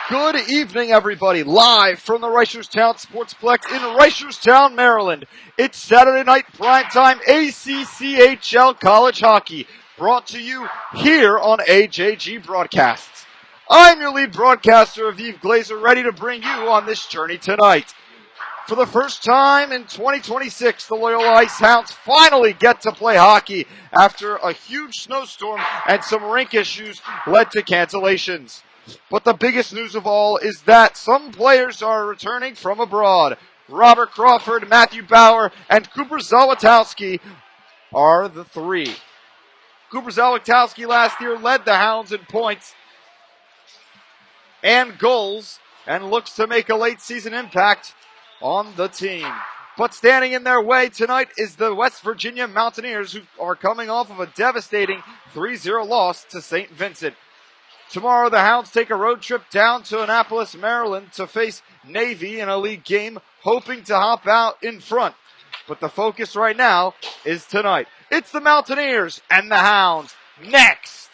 Good evening, everybody. Live from the Reicherstown Sportsplex in Reicherstown, Maryland. It's Saturday night primetime ACCHL college hockey, brought to you here on AJG Broadcasts. I'm your lead broadcaster, Aviv Glazer, ready to bring you on this journey tonight. For the first time in 2026, the Loyola Ice Hounds finally get to play hockey after a huge snowstorm and some rink issues led to cancellations. But the biggest news of all is that some players are returning from abroad. Robert Crawford, Matthew Bauer, and Cooper Zawitowski are the three. Cooper Zawitowski last year led the Hounds in points and goals and looks to make a late season impact on the team. But standing in their way tonight is the West Virginia Mountaineers, who are coming off of a devastating 3-0 loss to St. Vincent. Tomorrow, the Hounds take a road trip down to Annapolis, Maryland to face Navy in a league game, hoping to hop out in front. But the focus right now is tonight. It's the Mountaineers and the Hounds next.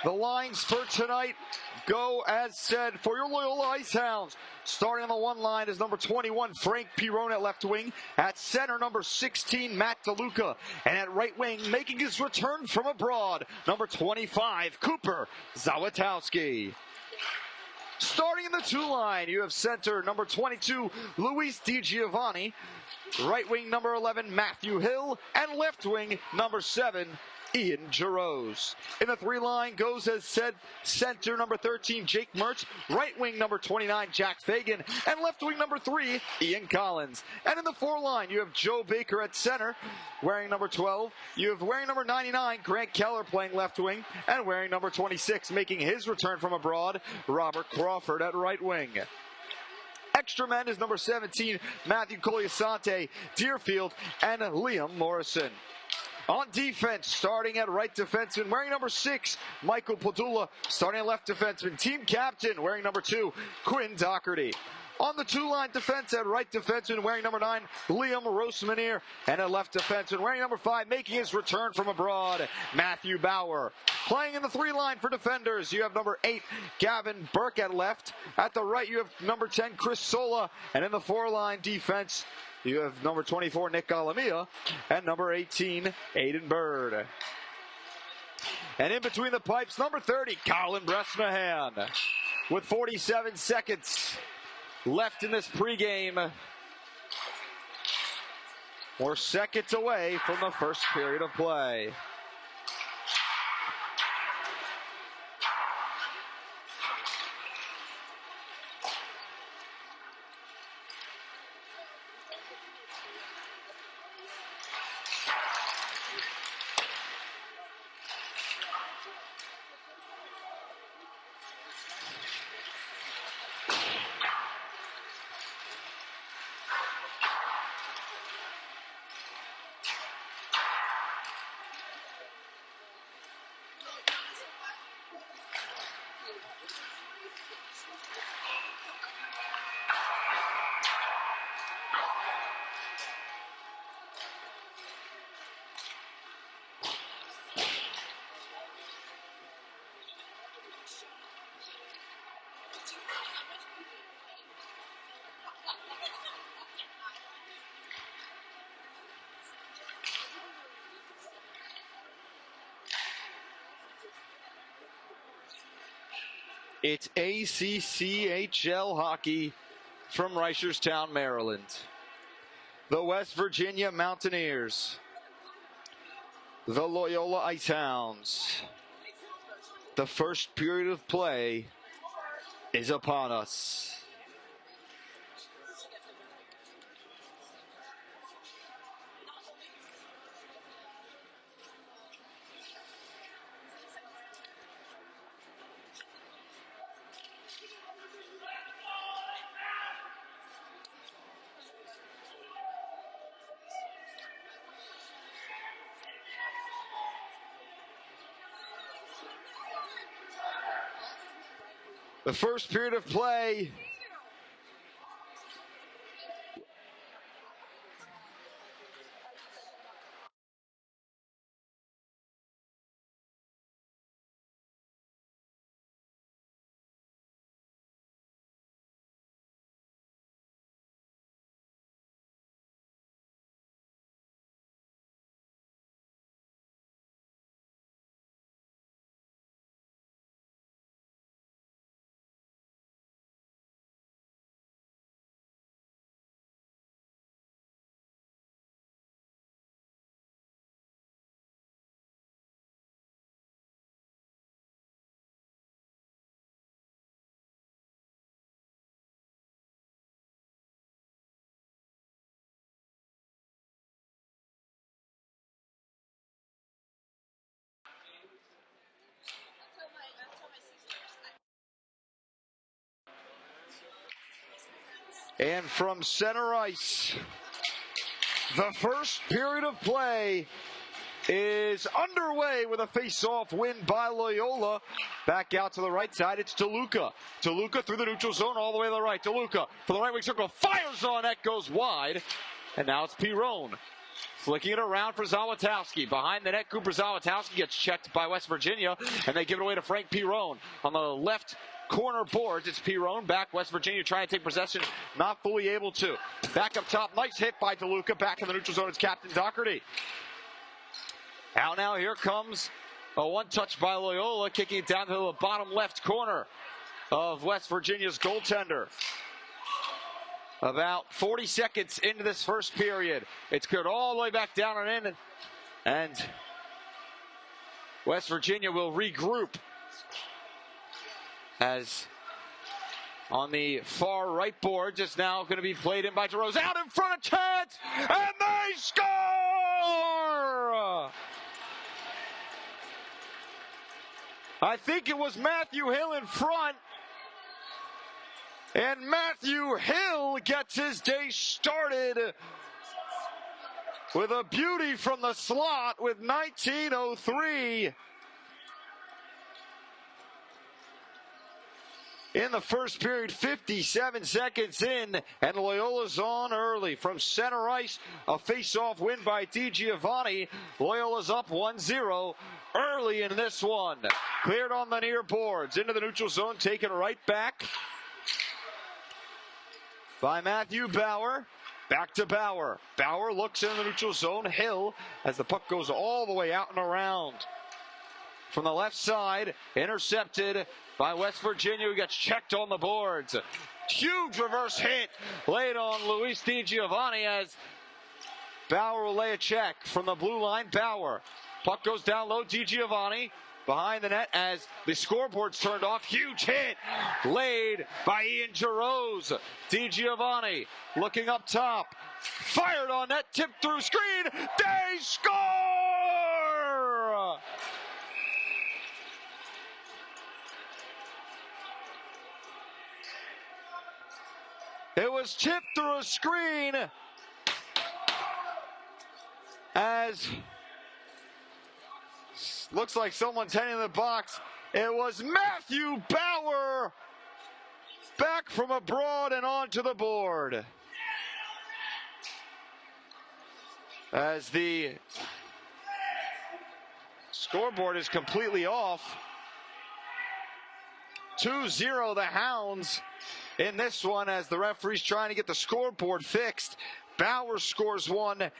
The lines for tonight go as said for your Loyola Ice Hounds. Starting on the one line is number 21, Frank Pirone at left wing. At center, number 16, Matt DeLuca. And at right wing, making his return from abroad, number 25, Cooper Zawitowski. Starting in the two line, you have center, number 22, Luis DiGiovanni. right wing number 11, Matthew Hill, and left wing number 7, Ian Jarosz. In the 3 line goes as said center number 13, Jake Mertz, right wing number 29, Jack Fagan, and left wing number 3, Ian Collins. And in the 4 line, you have Joe Baker at center, wearing number 12. You have wearing number 99, Grant Keller playing left wing, and wearing number 26, making his return from abroad, Robert Crawford at right wing. Extra men is number 17, Matthew Coliasante, Deerfield, and Liam Morrison. On defense, starting at right defenseman, wearing number 6, Michael Padula. Starting at left defenseman, team captain, wearing number 2, Quinn Doherty. On the 2-line defense, at right defenseman, wearing number 9, Liam Rosemanier. And at left defenseman, wearing number 5, making his return from abroad, Matthew Bauer. Playing in the 3-line for defenders, you have number 8, Gavin Burke at left. At the right, you have number 10, Chris Sola. And in the 4-line defense, you have number 24, Nick Alamia, and number 18, Aiden Bird. And in between the pipes, number 30, Colin Bresnahan. With 47 seconds left in this pregame, we're seconds away from the first period of play. It's ACCHL hockey from Reisterstown, Maryland. The West Virginia Mountaineers. The Loyola Ice Hounds. The first period of play is upon us. The first period of play and from center ice, the first period of play is underway with a face-off win by Loyola. Back out to the right side, it's DeLuca. DeLuca through the neutral zone all the way to the right. DeLuca for the right wing circle, fires on, that goes wide. And now it's Pirone. Flicking it around for Zawatowski. Behind the net, Cooper Zawatowski gets checked by West Virginia, and they give it away to Frank Pirone. On the left corner boards, it's Pirone back. West Virginia trying to take possession, not fully able to. Back up top, nice hit by DeLuca. Back in the neutral zone, it's Captain Doherty. Out now, here comes a one-touch by Loyola, kicking it down to the bottom left corner of West Virginia's goaltender. About 40 seconds into this first period. It's cleared all the way back down and in. And West Virginia will regroup. As on the far right board, just now going to be played in by DeRose. Out in front of chance, and they score! I think it was Matthew Hill in front. And Matthew Hill gets his day started with a beauty from the slot with 19:03 in the first period, 57 seconds in, and Loyola's on early. From center ice, a face-off win by DiGiovanni. Loyola's up 1-0 early in this one. Cleared on the near boards, into the neutral zone, taken right back by Matthew Bauer. Back to Bauer. Bauer looks in the neutral zone. Hill, as the puck goes all the way out and around. From the left side, intercepted by West Virginia, who gets checked on the boards. Huge reverse hit laid on Luis DiGiovanni as Bauer will lay a check from the blue line. Bauer. Puck goes down low. DiGiovanni behind the net as the scoreboard's turned off. Huge hit laid by Ian DeRose. DiGiovanni looking up top. Fired on net, tipped through screen. They score! It was tipped through a screen as looks like someone's heading to the box. It was Matthew Bauer back from abroad and onto the board. As the scoreboard is completely off. 2-0 the Hounds in this one as the referee's trying to get the scoreboard fixed. Bauer scores one,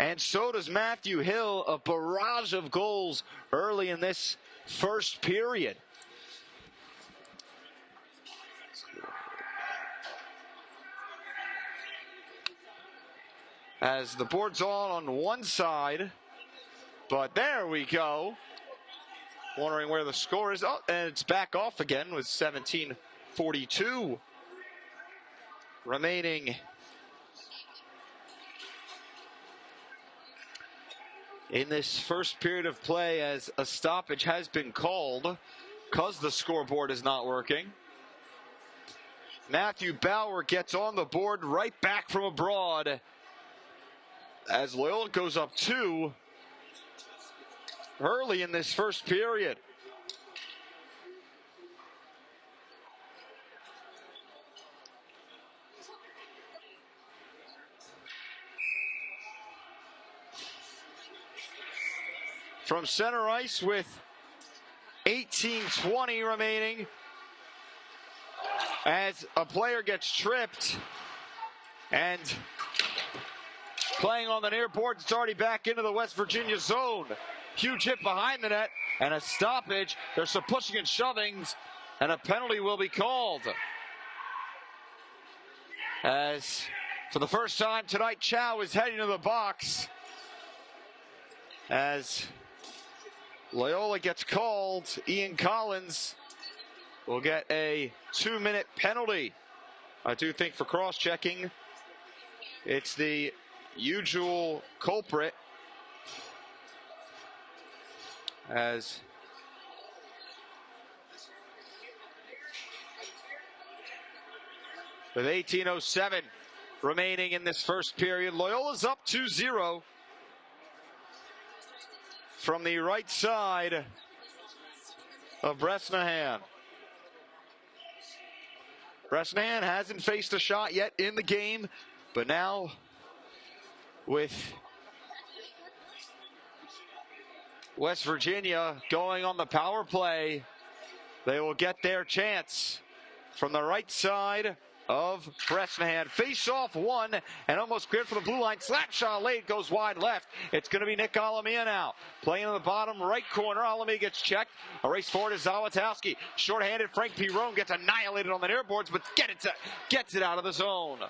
and so does Matthew Hill. A barrage of goals early in this first period. As the board's on one side, but there we go. Wondering where the score is. Oh, and it's back off again with 17:42 remaining in this first period of play, as a stoppage has been called because the scoreboard is not working. Matthew Bauer gets on the board right back from abroad as Loyola goes up 2 early in this first period. From center ice with 18:20 remaining, as a player gets tripped and playing on the near board, it's already back into the West Virginia zone. Huge hit behind the net and a stoppage. There's some pushing and shovings, and a penalty will be called. As for the first time tonight, Chow is heading to the box as Loyola gets called. Ian Collins will get a 2-minute penalty. I do think for cross-checking, it's the usual culprit, as with 18:07 remaining in this first period, Loyola's up 2-0 from the right side of Bresnahan. Bresnahan hasn't faced a shot yet in the game, but now with West Virginia going on the power play, they will get their chance from the right side of Bresnahan. Face off one and almost cleared for the blue line. Slap shot late, goes wide left. It's going to be Nick Alamia now. Playing in the bottom right corner. Alamia gets checked. A race forward is Zawatowski. Short-handed Frank Pirone gets annihilated on the near boards, but gets it out of the zone.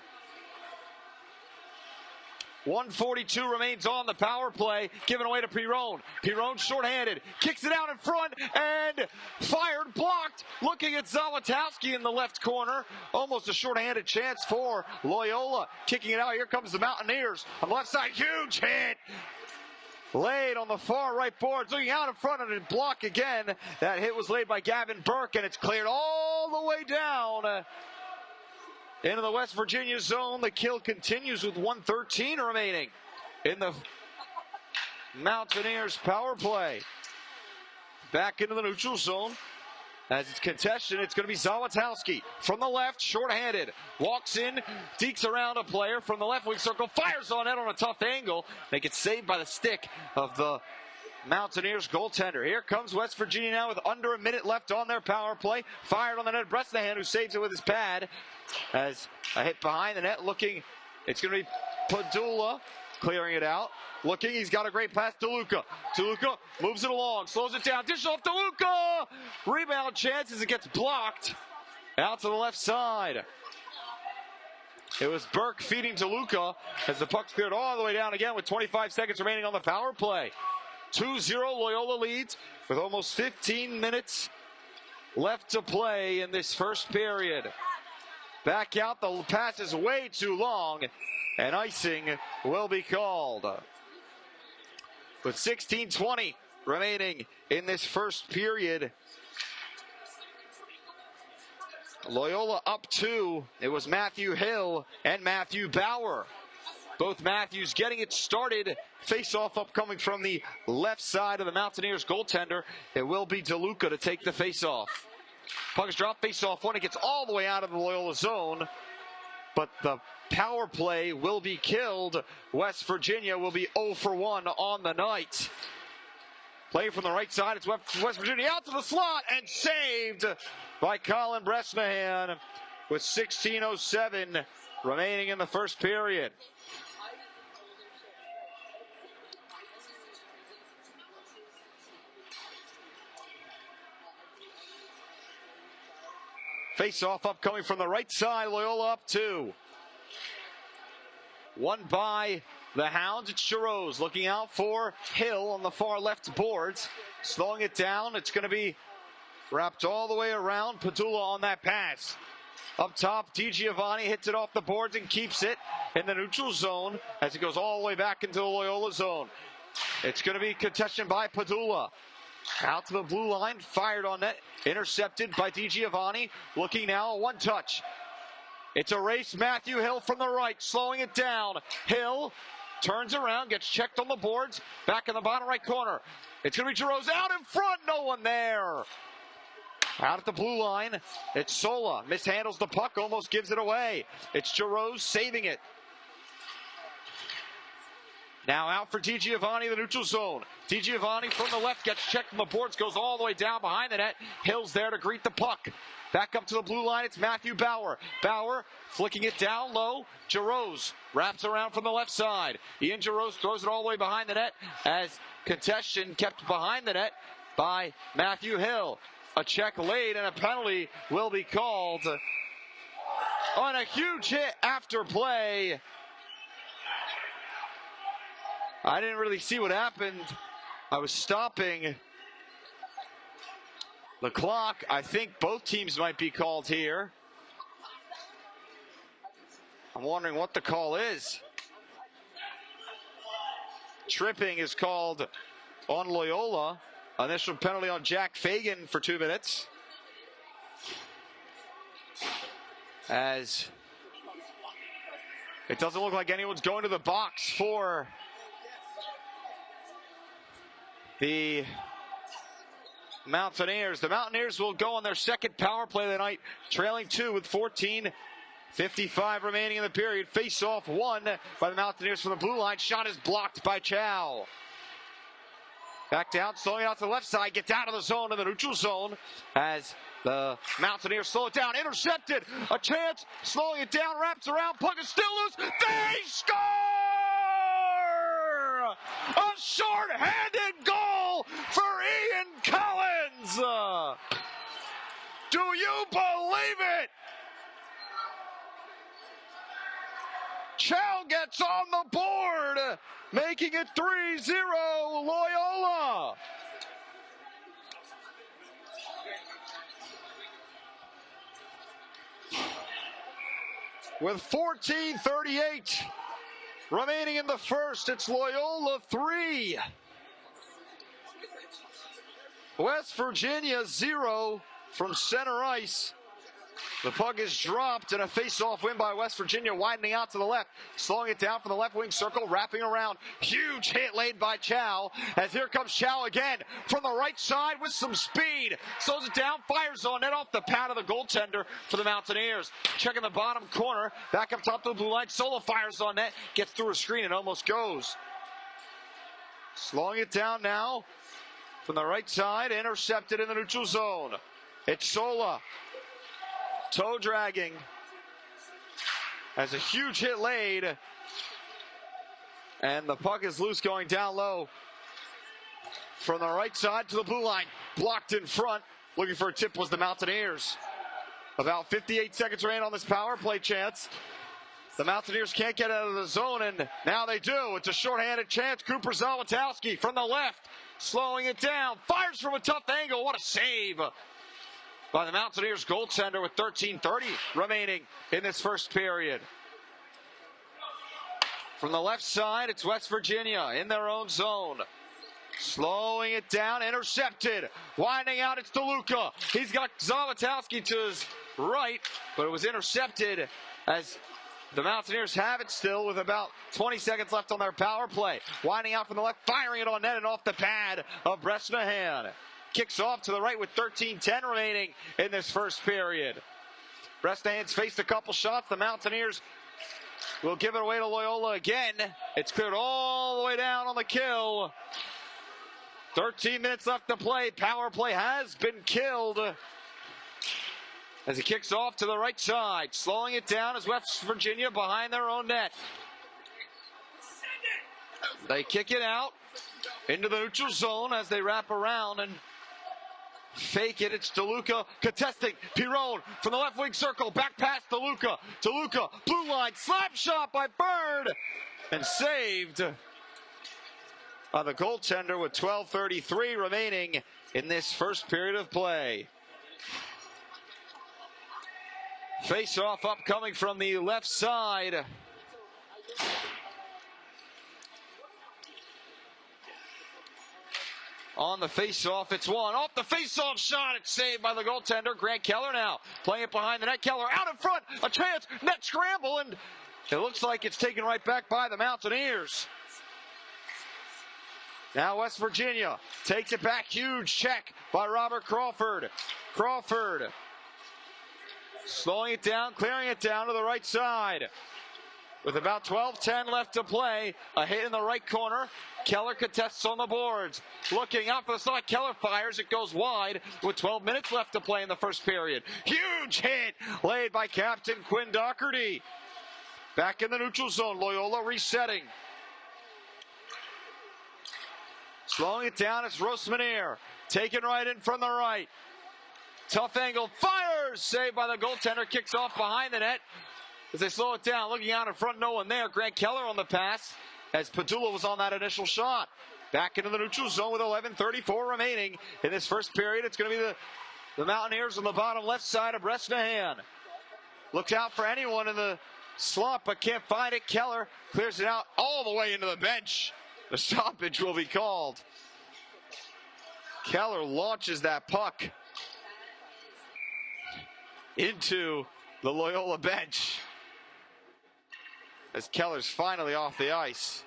1:42 remains on the power play, given away to Pirone. Pirone shorthanded, kicks it out in front, and fired, blocked. Looking at Zawitowski in the left corner. Almost a shorthanded chance for Loyola. Kicking it out, here comes the Mountaineers. On the left side, huge hit. Laid on the far right boards, looking out in front of the block again. That hit was laid by Gavin Burke, and it's cleared all the way down into the West Virginia zone. The kill continues with 1:13 remaining in the Mountaineers power play. Back into the neutral zone. As it's contested, it's going to be Zawitowski from the left, shorthanded. Walks in, dekes around a player from the left wing circle, fires on it on a tough angle. They get saved by the stick of the Mountaineers goaltender. Here comes West Virginia now with under a minute left on their power play. Fired on the net, Bresnahan, who saves it with his pad. As a hit behind the net, looking, it's going to be Padula clearing it out. Looking, he's got a great pass to Luca. Luca moves it along, slows it down, dish off to Luca! Rebound chance as it gets blocked out to the left side. It was Burke feeding to Luca as the puck's cleared all the way down again with 25 seconds remaining on the power play. 2-0 Loyola leads with almost 15 minutes left to play in this first period. Back out, the pass is way too long, and icing will be called. With 16:20 remaining in this first period, Loyola up 2. It was Matthew Hill and Matthew Bauer. Both Matthews getting it started. Face-off upcoming from the left side of the Mountaineers goaltender. It will be DeLuca to take the face-off. Puck is dropped, face-off one. It gets all the way out of the Loyola zone. But the power play will be killed. West Virginia will be 0 for 1 on the night. Play from the right side. It's West Virginia out to the slot and saved by Colin Bresnahan with 16:07 remaining in the first period. Face-off upcoming from the right side. Loyola up 2. One by the Hounds. It's Giroux looking out for Hill on the far left boards. Slowing it down. It's going to be wrapped all the way around. Padula on that pass. Up top, DiGiovanni hits it off the boards and keeps it in the neutral zone as it goes all the way back into the Loyola zone. It's going to be contested by Padula. Out to the blue line, fired on net, intercepted by DiGiovanni. Looking now, a one-touch. It's a race, Matthew Hill from the right, slowing it down. Hill turns around, gets checked on the boards, back in the bottom right corner. It's going to be Giroux out in front, no one there. Out at the blue line, it's Sola, mishandles the puck, almost gives it away. It's Giroux saving it. Now out for DiGiovanni, the neutral zone. DiGiovanni from the left gets checked on the boards, goes all the way down behind the net. Hill's there to greet the puck. Back up to the blue line, it's Matthew Bauer. Bauer flicking it down low. Giroux wraps around from the left side. Ian Giroux throws it all the way behind the net as contention kept behind the net by Matthew Hill. A check laid and a penalty will be called on a huge hit after play. I didn't really see what happened. I was stopping the clock. I think both teams might be called here. I'm wondering what the call is. Tripping is called on Loyola. Initial penalty on Jack Fagan for 2 minutes. As it doesn't look like anyone's going to the box for the Mountaineers. The Mountaineers will go on their second power play of the night, trailing 2 with 14:55 remaining in the period. Face off won by the Mountaineers from the blue line. Shot is blocked by Chow. Back down, slowing out to the left side, gets out of the zone in the neutral zone as the Mountaineers slow it down. Intercepted, a chance, slowing it down, wraps around, puck is still loose. They score! A short-handed goal for Ian Collins! Do you believe it? Chow gets It's on the board, making it 3-0 Loyola. With 14:38 remaining in the first, it's Loyola 3, West Virginia 0 from center ice. The puck is dropped and a face-off win by West Virginia, widening out to the left, slowing it down from the left wing circle, wrapping around. Huge hit laid by Chow, as here comes Chow again from the right side with some speed. Slows it down, fires on net off the pad of the goaltender for the Mountaineers. Checking the bottom corner, back up top to the blue line. Solo fires on net, gets through a screen and almost goes. Slowing it down now from the right side, intercepted in the neutral zone. It's Sola. Toe dragging as a huge hit laid, and the puck is loose going down low from the right side to the blue line. Blocked in front. Looking for a tip was the Mountaineers. About 58 seconds remain on this power play chance. The Mountaineers can't get out of the zone, and now they do. It's a shorthanded chance. Cooper Zawitowski from the left, slowing it down. Fires from a tough angle. What a save by the Mountaineers goaltender with 13:30 remaining in this first period. From the left side, it's West Virginia in their own zone. Slowing it down, intercepted. Winding out, it's DeLuca. He's got Zawitowski to his right, but it was intercepted as the Mountaineers have it still with about 20 seconds left on their power play. Winding out from the left, firing it on net and off the pad of Bresnahan. Kicks off to the right with 13:10 remaining in this first period. Bresnahan's faced a couple shots. The Mountaineers will give it away to Loyola again. It's cleared all the way down on the kill. 13 minutes left to play. Power play has been killed as he kicks off to the right side. Slowing it down is West Virginia behind their own net. They kick it out into the neutral zone as they wrap around and fake it. It's DeLuca contesting. Pirone from the left wing circle. Back past DeLuca. DeLuca, blue line, slap shot by Bird. And saved by the goaltender with 12:33 remaining in this first period of play. Face-off upcoming from the left side. On the face-off, it's one. Off the face-off shot, it's saved by the goaltender, Grant Keller now. Playing it behind the net, Keller out in front, a chance, net scramble, and it looks like it's taken right back by the Mountaineers. Now West Virginia takes it back, huge check by Robert Crawford. Crawford slowing it down, clearing it down to the right side. With about 12:10 left to play, a hit in the right corner. Keller contests on the boards. Looking out for the slot, Keller fires, it goes wide with 12 minutes left to play in the first period. Huge hit laid by Captain Quinn Doherty. Back in the neutral zone, Loyola resetting. Slowing it down, it's Rosmanier. Taken right in from the right. Tough angle, fires! Saved by the goaltender, kicks off behind the net. As they slow it down, looking out in front, no one there. Grant Keller on the pass as Padula was on that initial shot. Back into the neutral zone with 11:34 remaining in this first period. It's going to be the Mountaineers on the bottom left side of Bresnahan. Looks out for anyone in the slot, but can't find it. Keller clears it out all the way into the bench. The stoppage will be called. Keller launches that puck into the Loyola bench as Keller's finally off the ice.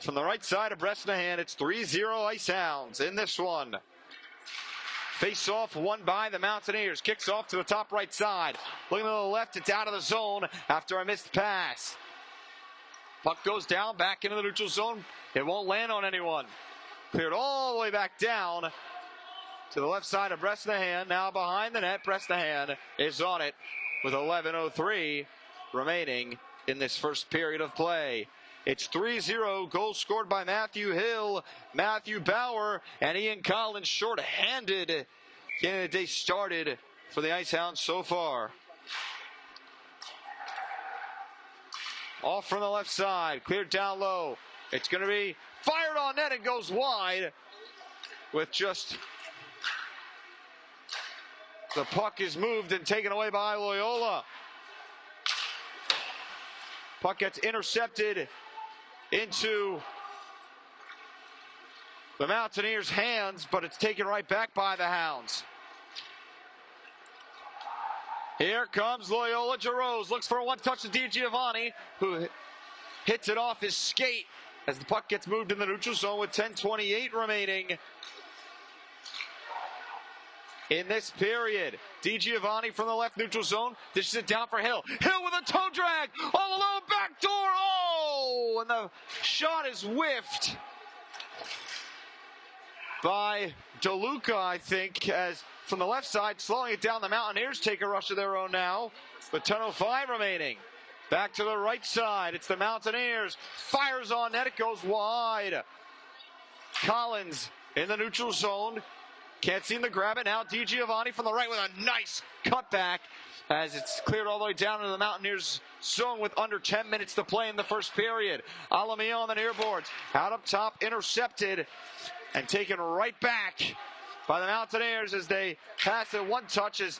From the right side of Bresnahan, it's 3-0 Ice Hounds in this one. Face-off won by the Mountaineers. Kicks off to the top right side. Looking to the left, it's out of the zone after a missed pass. Puck goes down, back into the neutral zone. It won't land on anyone. Cleared all the way back down to the left side of Bresnahan. Now behind the net, Bresnahan is on it with 11:03 remaining in this first period of play. It's 3-0. Goals scored by Matthew Hill, Matthew Bauer, and Ian Collins short-handed. Getting the day started for the Ice Hounds so far. off from the left side, cleared down low. It's going to be fired on net and goes wide with just the puck is moved and taken away by Loyola. Puck gets intercepted into the Mountaineers' hands, but it's taken right back by the Hounds. Here comes Loyola. Jarosz looks for a one-touch to DiGiovanni, who hits it off his skate as the puck gets moved in the neutral zone with 10:28 remaining in this period. DiGiovanni from the left neutral zone dishes it down for Hill. Hill with a toe drag all alone, back door. Oh, and the shot is whiffed by DeLuca, I think, as from the left side, slowing it down. The Mountaineers take a rush of their own now with 10:05 remaining. Back to the right side. It's the Mountaineers. Fires on net. It goes wide. Collins in the neutral zone. Can't seem to grab it now. DiGiovanni from the right with a nice cutback as it's cleared all the way down into the Mountaineers zone with under 10 minutes to play in the first period. Alamia on the near boards. Out up top, intercepted and taken right back by the Mountaineers as they pass it one touch as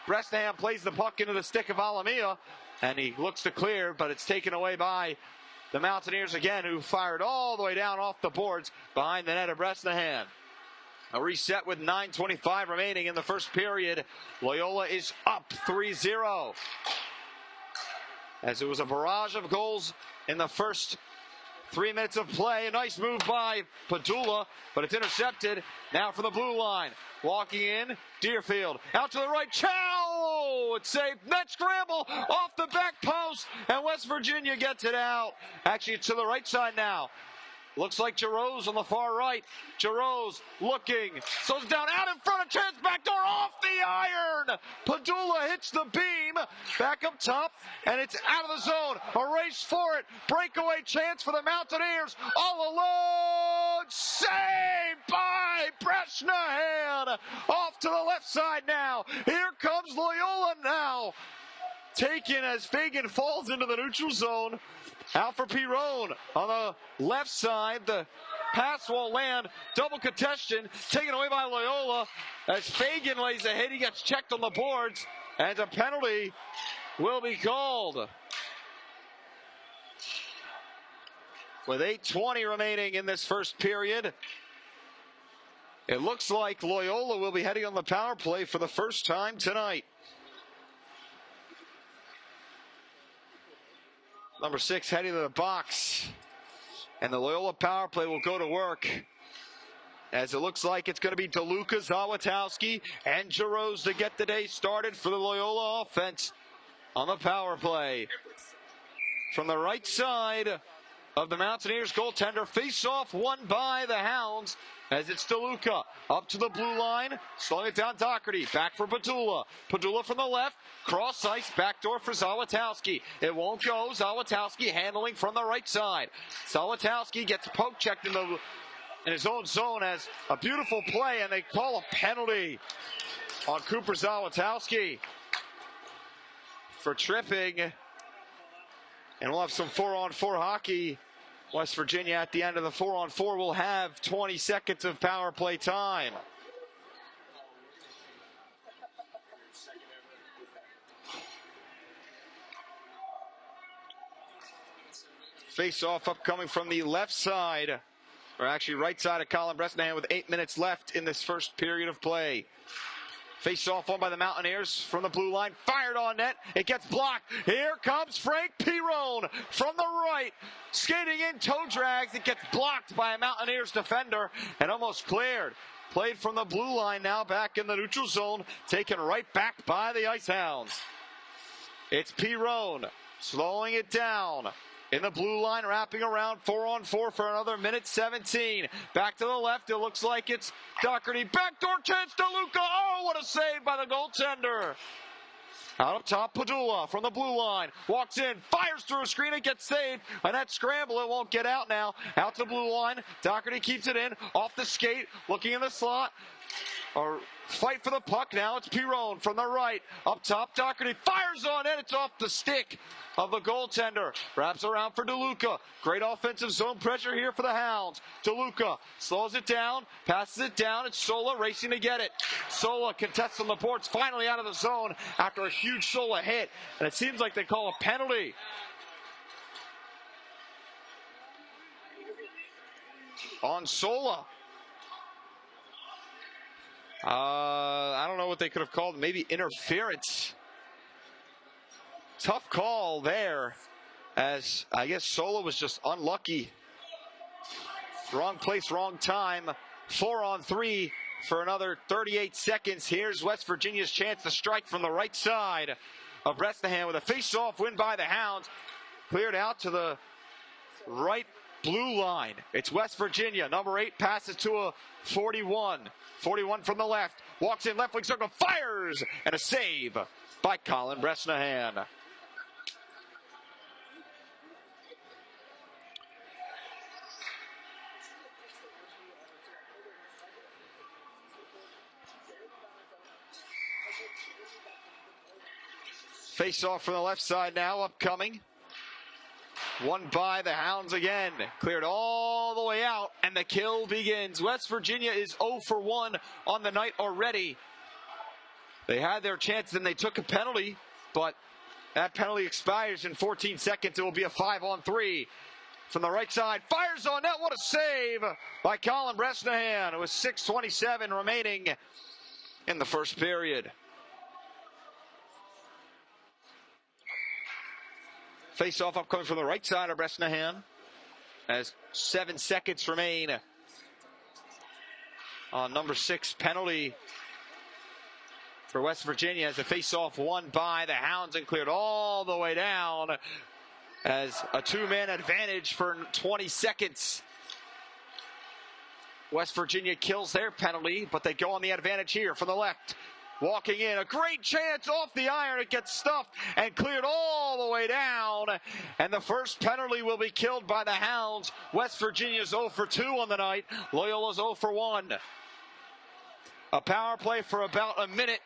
Bresnahan plays the puck into the stick of Alamia, and he looks to clear, but it's taken away by the Mountaineers again, who fired all the way down off the boards behind the net of Bresnahan. A reset with 9:25 remaining in the first period. Loyola is up 3-0. As it was a barrage of goals in the first 3 minutes of play. A nice move by Padula, but it's intercepted. Now for the blue line. Walking in, Deerfield. Out to the right, Chow! It's saved. Net scramble off the back post, and West Virginia gets it out. Actually, it's to the right side now. Looks like Jarosz on the far right. Jarosz looking. Slows down out in front of chance. Backdoor off the iron. Padula hits the beam. Back up top. And it's out of the zone. A race for it. Breakaway chance for the Mountaineers. All alone. Saved by Bresnahan. Off to the left side now. Here comes Loyola now. Taken as Fagan falls into the neutral zone. Out for Pirone on the left side. The pass will land. Double contention taken away by Loyola as Fagan lays a hit. He gets checked on the boards, and a penalty will be called. With 8:20 remaining in this first period, it looks like Loyola will be heading on the power play for the first time tonight. Number 6 heading to the box. And the Loyola power play will go to work, as it looks like it's going to be DeLuca, Zawitowski, and Jarosz to get the day started for the Loyola offense on the power play. From the right side of the Mountaineers goaltender, face-off won by the Hounds, as it's DeLuca up to the blue line, slowing it down Doherty, back for Padula. Padula from the left, cross ice, backdoor for Zawitowski. It won't go. Zawitowski handling from the right side. Zawitowski gets poke checked in his own zone as a beautiful play, and they call a penalty on Cooper Zawitowski for tripping. And we'll have some 4-on-4 hockey. West Virginia at the end of the 4-on-4 will have 20 seconds of power play time. Face-off upcoming from the left side, or actually right side of Colin Bresnahan, with 8 minutes left in this first period of play. Face-off won by the Mountaineers from the blue line. Fired on net. It gets blocked. Here comes Frank Pirone from the right. Skating in, toe drags. It gets blocked by a Mountaineers defender and almost cleared. Played from the blue line now, back in the neutral zone. Taken right back by the Ice Hounds. It's Pirone slowing it down. In the blue line, wrapping around 4-on-4 for another minute 17. Back to the left, it looks like it's Doherty. Backdoor chance to DeLuca. Oh, what a save by the goaltender. Out up top, Padula from the blue line. Walks in, fires through a screen, it gets saved. And that scramble, it won't get out now. Out to the blue line, Doherty keeps it in, off the skate, looking in the slot. or fight for the puck. Now it's Pirone from the right. Up top, Doherty fires on it. It's off the stick of the goaltender. Wraps around for DeLuca. Great offensive zone pressure here for the Hounds. DeLuca slows it down, passes it down. It's Sola racing to get it. Sola contests on the boards, finally out of the zone after a huge Sola hit. And it seems like they call a penalty. On Sola. I don't know what they could have called. Maybe interference. Tough call there, as I guess Sola was just unlucky. Wrong place, wrong time. 4-on-3 for another 38 seconds. Here's West Virginia's chance to strike from the right side of Bresnahan with a face-off win by the Hounds. Cleared out to the right blue line. It's West Virginia. Number 8 passes to a 41. 41 from the left. Walks in left wing circle. Fires! And a save by Colin Bresnahan. Face off from the left side now, upcoming. Won by the Hounds again. Cleared all the way out, and the kill begins. West Virginia is 0 for 1 on the night already. They had their chance, then they took a penalty, but that penalty expires in 14 seconds. It will be a 5-on-3. From the right side, fires on net. What a save by Colin Bresnahan. It was 6:27 remaining in the first period. Face-off upcoming from the right side of Bresnahan as 7 seconds remain on number 6 penalty for West Virginia as a face-off won by the Hounds and cleared all the way down as a 2-man advantage for 20 seconds. West Virginia kills their penalty, but they go on the advantage here from the left. Walking in, a great chance off the iron. It gets stuffed and cleared all the way down. And the first penalty will be killed by the Hounds. West Virginia's 0 for 2 on the night. Loyola's 0 for 1. A power play for about a minute.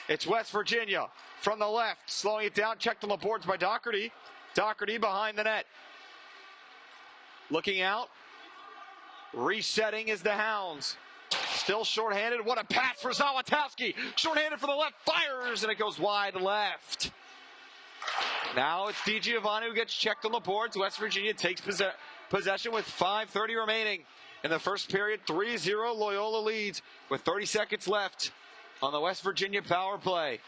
It's West Virginia from the left. Slowing it down, checked on the boards by Doherty. Doherty behind the net. Looking out. Resetting is the Hounds. Still shorthanded. What a pass for Zawatowski. Shorthanded for the left. Fires, and it goes wide left. Now it's DiGiovanni who gets checked on the boards. West Virginia takes possession with 5:30 remaining. In the first period, 3-0 Loyola leads with 30 seconds left on the West Virginia power play.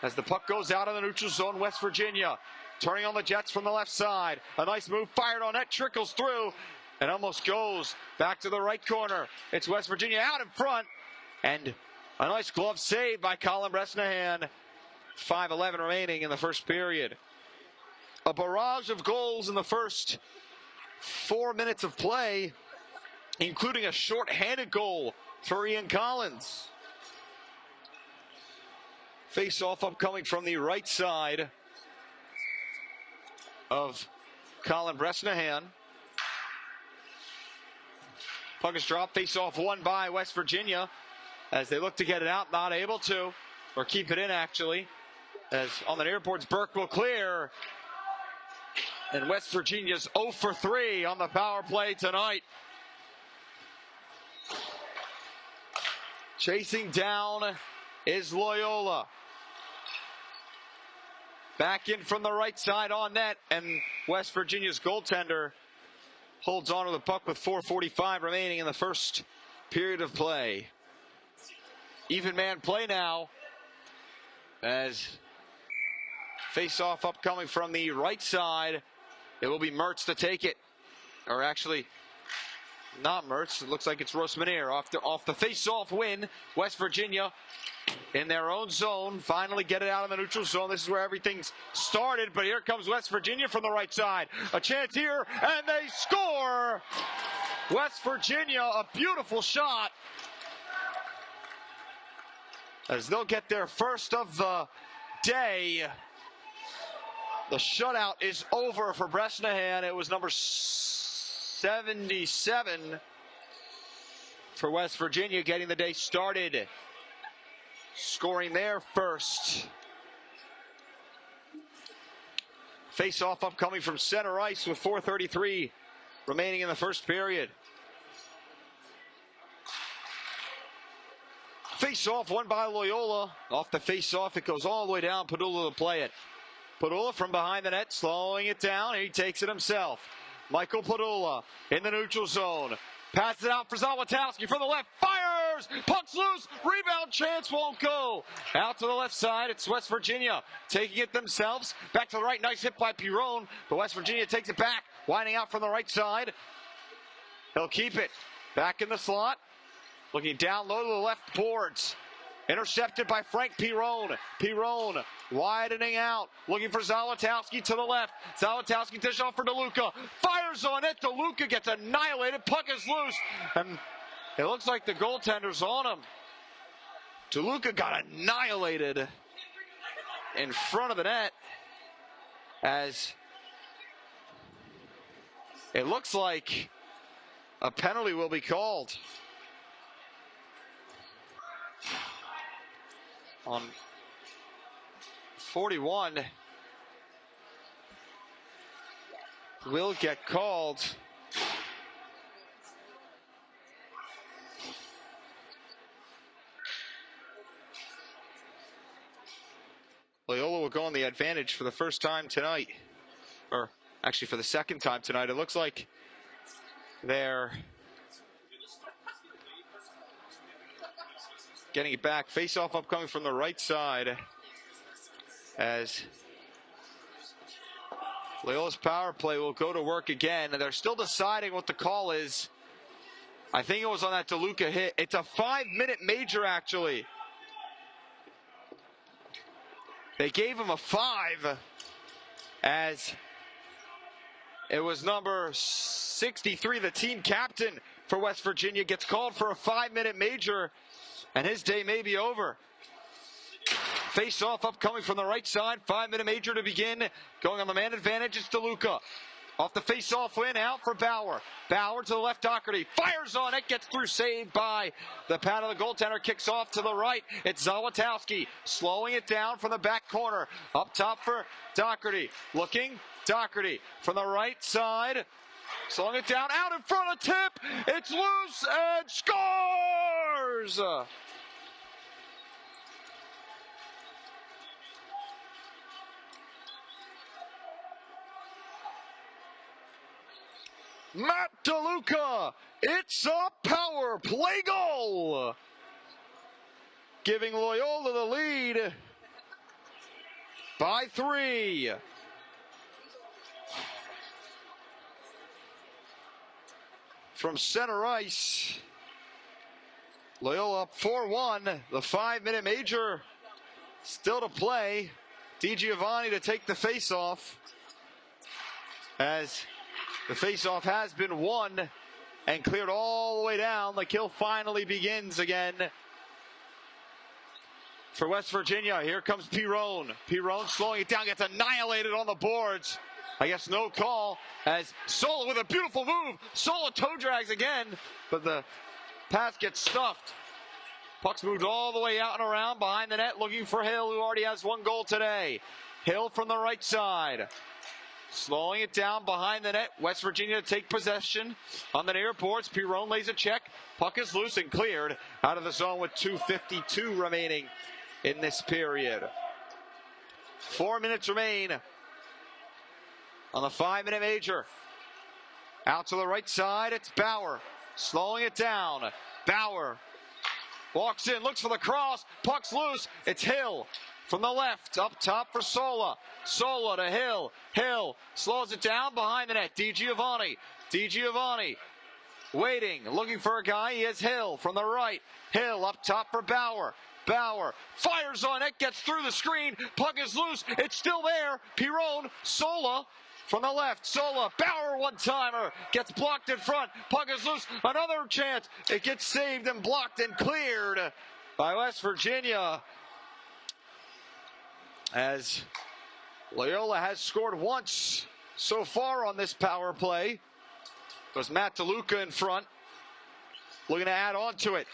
As the puck goes out of the neutral zone, West Virginia turning on the Jets from the left side. A nice move fired on net, trickles through. And almost goes back to the right corner. It's West Virginia out in front. And a nice glove save by Colin Bresnahan. 5:11 remaining in the first period. A barrage of goals in the first 4 minutes of play, including a short-handed goal for Ian Collins. Face-off upcoming from the right side of Colin Bresnahan. Puck is dropped, face-off won by West Virginia as they look to get it out, not able to, or keep it in actually. As on the near boards, Burke will clear. And West Virginia's 0 for 3 on the power play tonight. Chasing down is Loyola. Back in from the right side on net, and West Virginia's goaltender holds on to the puck with 4:45 remaining in the first period of play. Even man play now as face-off upcoming from the right side. It will be Mertz to take it. Or actually, not Mertz. It looks like it's Rosmanier off the face-off win. West Virginia in their own zone. Finally get it out of the neutral zone. This is where everything's started. But here comes West Virginia from the right side. A chance here, and they score! West Virginia, a beautiful shot. As they'll get their first of the day. The shutout is over for Bresnahan. It was number 77 for West Virginia, getting the day started. Scoring there first. Face-off upcoming from center ice with 4:33 remaining in the first period. Face-off won by Loyola. Off the face-off, it goes all the way down. Padula to play it. Padula from behind the net, slowing it down. He takes it himself. Michael Padula in the neutral zone. Passes it out for Zawatowski from the left. Fires! Puck's loose. Rebound chance won't go. Out to the left side. It's West Virginia taking it themselves. Back to the right. Nice hit by Pirone. But West Virginia takes it back. Winding out from the right side. He'll keep it. Back in the slot. Looking down low to the left boards. Intercepted by Frank Pirone. Pirone widening out. Looking for Zawatowski to the left. Zawatowski dish off for DeLuca. Fires on it. DeLuca gets annihilated. Puck is loose. And it looks like the goaltender's on him. DeLuca got annihilated in front of the net. As it looks like a penalty will be called on 41. Will get called. Loyola will go on the advantage for the first time tonight. Or actually for the second time tonight. It looks like they're getting it back. Face-off upcoming from the right side as Loyola's power play will go to work again. And they're still deciding what the call is. I think it was on that DeLuca hit. It's a 5-minute major, actually. They gave him a 5 as it was number 63, the team captain for West Virginia, gets called for a 5-minute major. And his day may be over. Face-off upcoming from the right side. 5-minute major to begin. Going on the man advantage, it's DeLuca. Off the face-off win, out for Bauer. Bauer to the left, Doherty. Fires on it, gets through, saved by the pad of the goaltender. Kicks off to the right. It's Zawatowski, slowing it down from the back corner. Up top for Doherty. Looking, Doherty from the right side. Slowing it down, out in front of tip. It's loose and scores! Matt DeLuca, it's a power play goal! Giving Loyola the lead by 3. From center ice, Loyola up 4-1. The 5-minute major still to play. DiGiovanni to take the face-off, as the face-off has been won and cleared all the way down. The kill finally begins again for West Virginia. Here comes Pirone. Pirone slowing it down, gets annihilated on the boards. I guess no call, as Sola with a beautiful move. Sola toe drags again, but the pass gets stuffed. Puck's moved all the way out and around behind the net, looking for Hill, who already has 1 goal today. Hill from the right side. Slowing it down behind the net. West Virginia to take possession on the near boards. Pirone lays a check. Puck is loose and cleared out of the zone with 2:52 remaining in this period. 4 minutes remain on the 5-minute major. Out to the right side, it's Bauer. Slowing it down. Bauer walks in, looks for the cross. Puck's loose. It's Hill from the left. Up top for Sola. Sola to Hill. Hill slows it down behind the net. DiGiovanni. DiGiovanni waiting, looking for a guy. He has Hill from the right. Hill up top for Bauer. Bauer fires on it, gets through the screen. Puck is loose. It's still there. Pirone. Sola from the left. Sola. Bauer one-timer. Gets blocked in front. Puck is loose. Another chance. It gets saved and blocked and cleared by West Virginia, as Loyola has scored once so far on this power play. It was Matt DeLuca in front. looking to add on to it.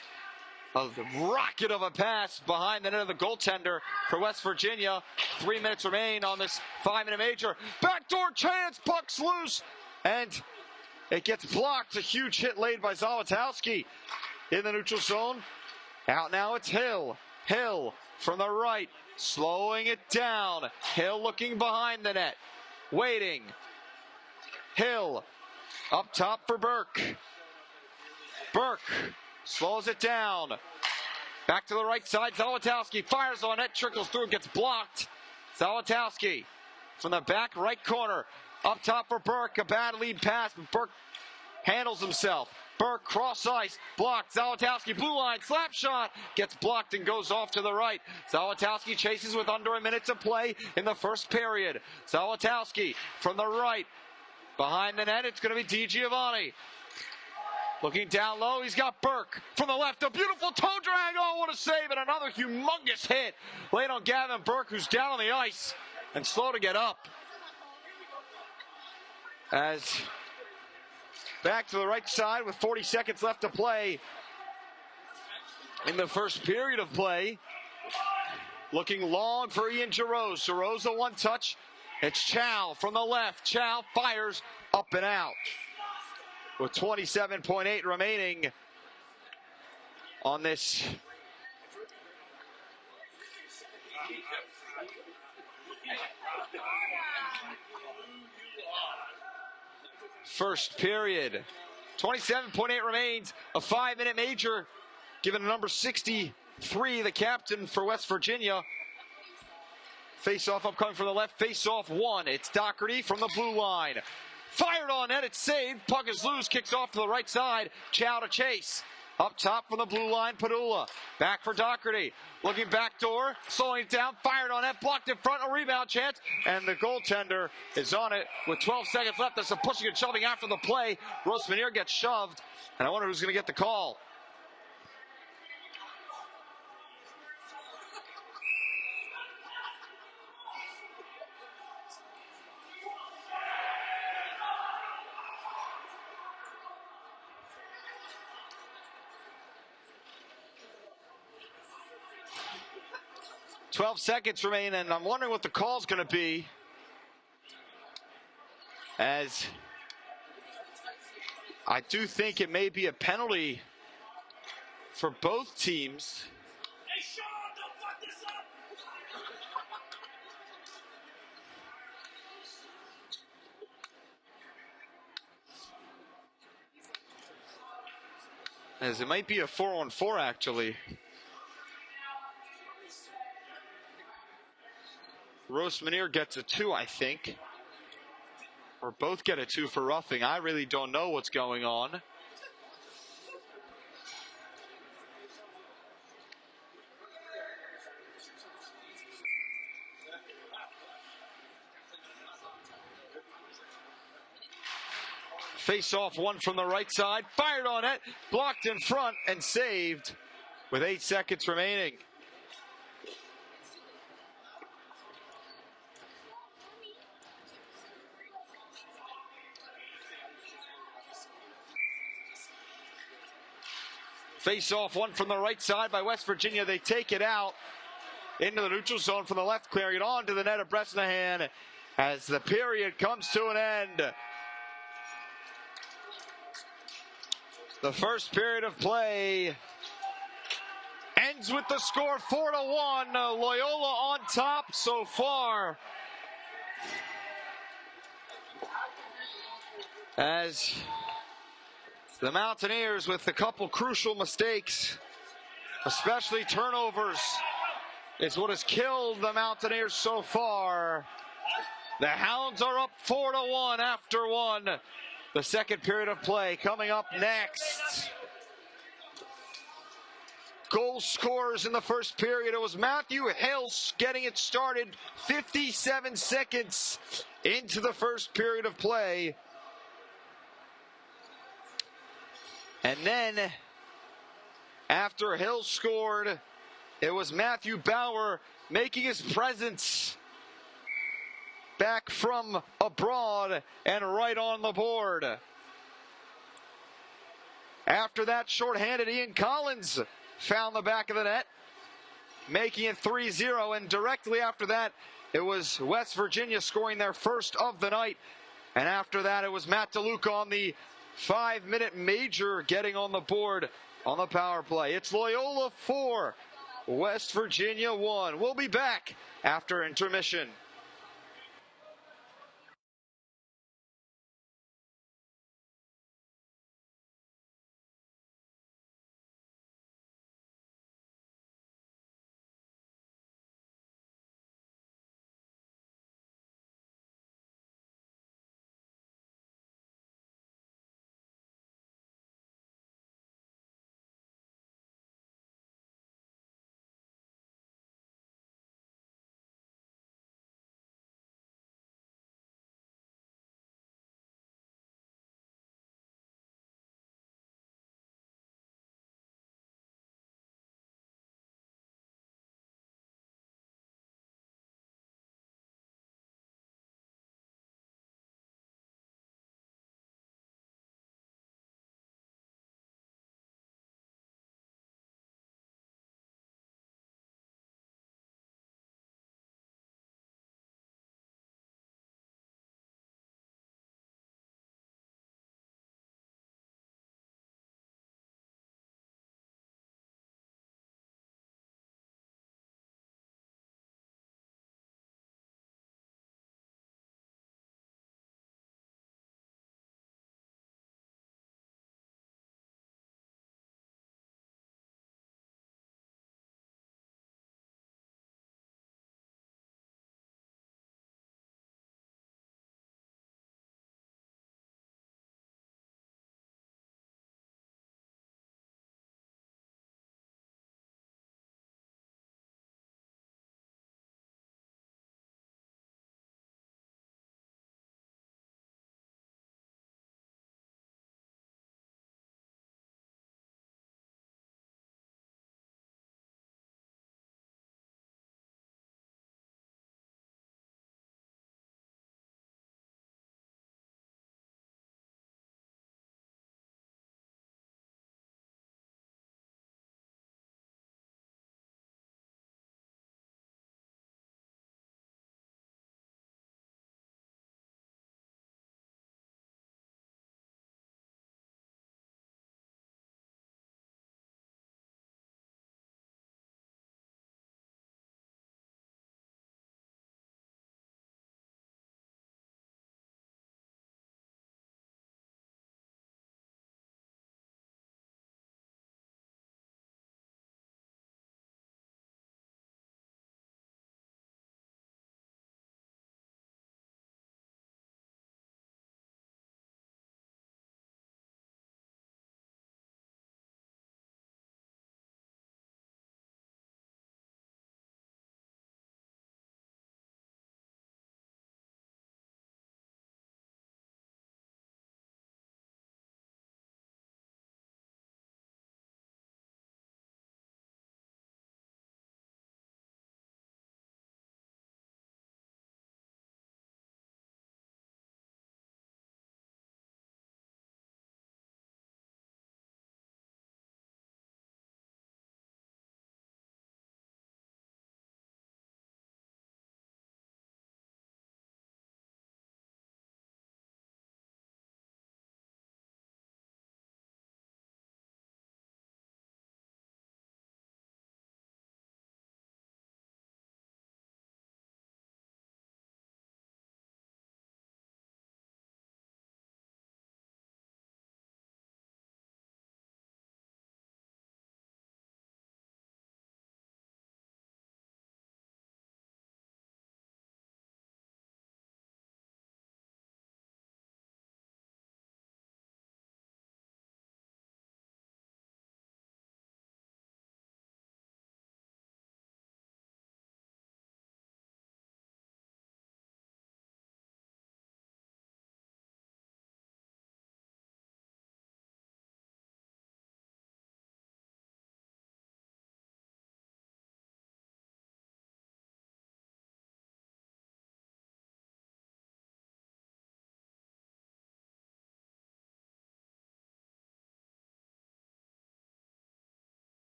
A rocket of a pass behind the net of the goaltender for West Virginia. 3 minutes remain on this 5-minute major. Backdoor chance, puck's loose, and it gets blocked. A huge hit laid by Zawitowski in the neutral zone. Out now, it's Hill. Hill from the right, slowing it down. Hill looking behind the net, waiting. Hill up top for Burke. Burke slows it down. Back to the right side. Zawitowski fires on it, trickles through, gets blocked. Zawitowski from the back right corner. Up top for Burke. A bad lead pass, but Burke handles himself. Burke cross ice, blocked. Zawitowski blue line, slap shot, gets blocked and goes off to the right. Zawitowski chases with under a minute to play in the first period. Zawitowski from the right, behind the net, it's going to be DiGiovanni. Looking down low, he's got Burke from the left. A beautiful toe drag. Oh, what a save, and another humongous hit laid on Gavin Burke, who's down on the ice and slow to get up. As back to the right side with 40 seconds left to play in the first period of play. Looking long for Ian Giroux. Giroux a one-touch. It's Chow from the left. Chow fires up and out. With 27.8 remaining on this first period. 27.8 remains. A 5-minute major given to number 63, the captain for West Virginia. Face-off upcoming from the left. Face-off one. It's Doherty from the blue line. Fired on net, it's saved. Puck is loose, kicks off to the right side. Chow to chase. Up top from the blue line, Padula. Back for Doherty. Looking backdoor, slowing it down, fired on net, blocked in front, a rebound chance, and the goaltender is on it with 12 seconds left. There's some pushing and shoving after the play. Mountaineers gets shoved, and I wonder who's going to get the call. Seconds remain, and I'm wondering what the call's going to be, as I do think it may be a penalty for both teams. Hey, Sean, don't fuck this up. As it might be a 4-on-4 actually. Mountaineers gets a 2, I think. Or both get a 2 for roughing. I really don't know what's going on. Face-off one from the right side. Fired on it. Blocked in front and saved with 8 seconds remaining. Face-off one from the right side by West Virginia. They take it out into the neutral zone from the left, clearing it on to the net of Bresnahan as the period comes to an end. The first period of play ends with the score 4-1. Loyola on top so far, as the Mountaineers with a couple crucial mistakes, especially turnovers, is what has killed the Mountaineers so far. The Hounds are up 4-1 after one. The second period of play coming up next. Goal scorers in the first period. It was Matthew Hill getting it started 57 seconds into the first period of play. And then, after Hill scored, it was Matthew Bauer making his presence back from abroad and right on the board. After that, shorthanded Ian Collins found the back of the net, making it 3-0. And directly after that, it was West Virginia scoring their first of the night. And after that, it was Matt DeLuca on the 5-minute major getting on the board on the power play. It's Loyola 4, West Virginia 1. We'll be back after intermission.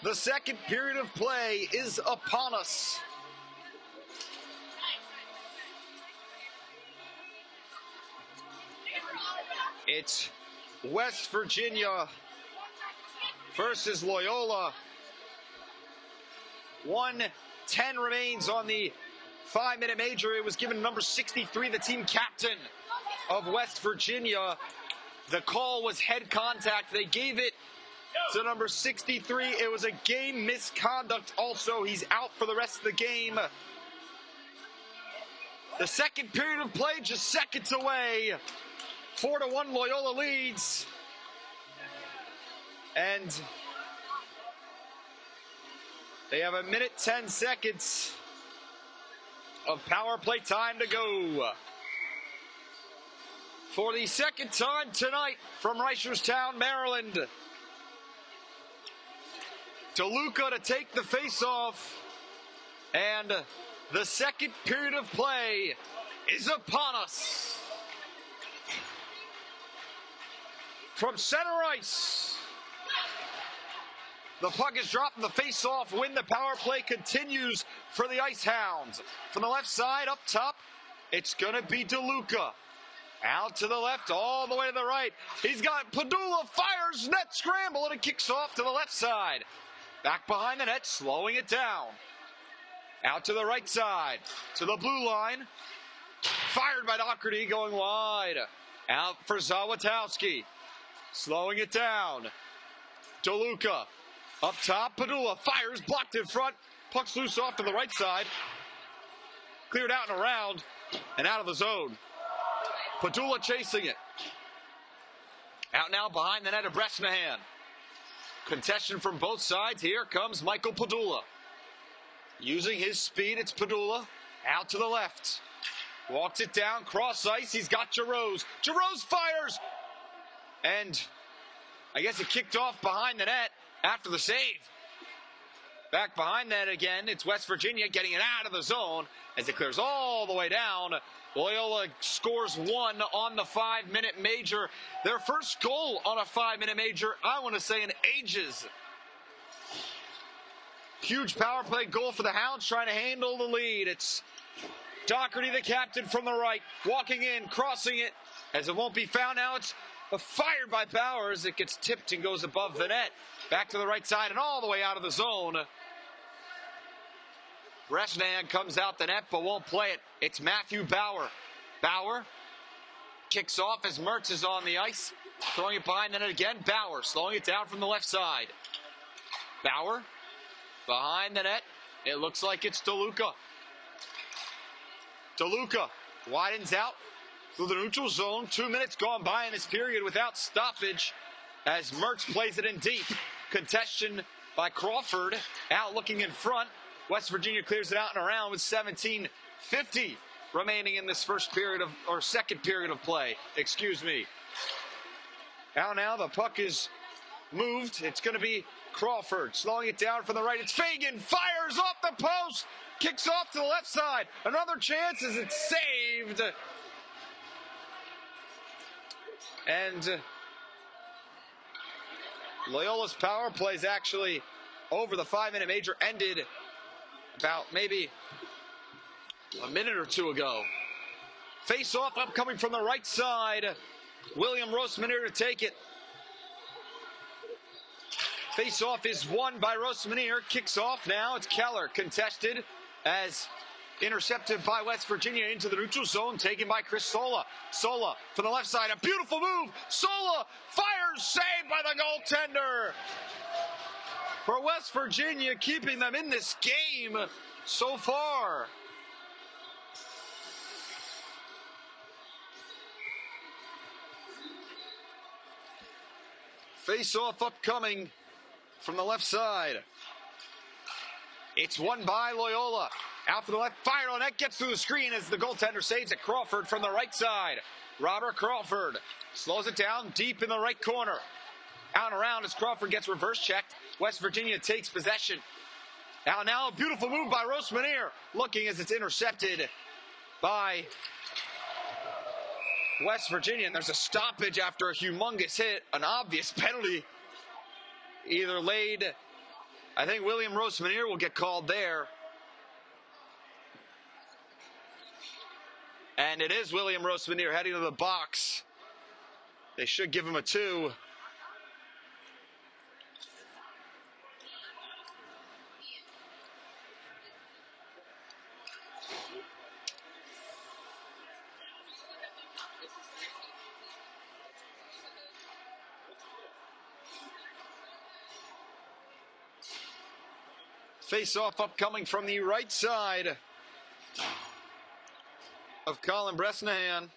The second period of play is upon us. It's West Virginia versus Loyola. 1:10 remains on the 5-minute major. It was given number 63, the team captain of West Virginia. The call was head contact. They gave it to number 63. It was a game misconduct also. He's out for the rest of the game. The second period of play just seconds away. 4-1 Loyola leads. And they have 1:10 of power play time to go. For the second time tonight from Reisterstown, Maryland. DeLuca to take the face-off. And the second period of play is upon us. From center ice. The puck is dropped and the face-off win. The power play continues for the Ice Hounds. From the left side, up top, it's going to be DeLuca. Out to the left, all the way to the right. He's got Padula, fires, net scramble, and it kicks off to the left side. Back behind the net, slowing it down. Out to the right side, to the blue line. Fired by Doherty, going wide. Out for Zawatowski. Slowing it down. DeLuca. Up top, Padula fires, blocked in front. Puck's loose off to the right side. Cleared out and around, and out of the zone. Padula chasing it. Out now behind the net of Bresnahan. Contention from both sides. Here comes Michael Padula. Using his speed, it's Padula. Out to the left. Walks it down, cross ice. He's got Jarosz. Jarosz fires! And I guess it kicked off behind the net after the save. Back behind that again, it's West Virginia getting it out of the zone as it clears all the way down. Loyola scores 1 on the 5-minute major. Their first goal on a 5-minute major, I want to say, in ages. Huge power play goal for the Hounds trying to handle the lead. It's Doherty, the captain, from the right, walking in, crossing it, as it won't be found now. It's fired by Bowers. It gets tipped and goes above the net. Back to the right side and all the way out of the zone. Bresnahan comes out the net but won't play it. It's Matthew Bauer. Bauer kicks off as Mertz is on the ice. Throwing it behind the net again. Bauer slowing it down from the left side. Bauer behind the net. It looks like it's DeLuca. DeLuca widens out through the neutral zone. 2 minutes gone by in this period without stoppage as Mertz plays it in deep. Contention by Crawford. Out looking in front. West Virginia clears it out and around with 17:50 remaining in this second period of play. Excuse me. Out now, the puck is moved. It's going to be Crawford slowing it down from the right. It's Fagan, fires off the post, kicks off to the left side. Another chance as it's saved. And Loyola's power play is actually over. The 5-minute major ended about maybe a minute or two ago. Face off upcoming from the right side. William Rosmanier to take it. Face off is won by Rosmanier. Kicks off now. It's Keller contested as intercepted by West Virginia into the neutral zone, taken by Chris Sola. Sola from the left side, a beautiful move. Sola fires, saved by the goaltender. For West Virginia, keeping them in this game so far. Face-off upcoming from the left side. It's won by Loyola. Out to the left, fire on net, gets through the screen as the goaltender saves it. Crawford from the right side. Robert Crawford slows it down deep in the right corner. Out and around as Crawford gets reverse checked. West Virginia takes possession. Now a beautiful move by Rosmanier. Looking as it's intercepted by West Virginia. And there's a stoppage after a humongous hit. An obvious penalty either laid I think William Rosmanier will get called there. And it is William Rosmanier heading to the box. They should give him a 2. Face-off upcoming from the right side of Colin Bresnahan.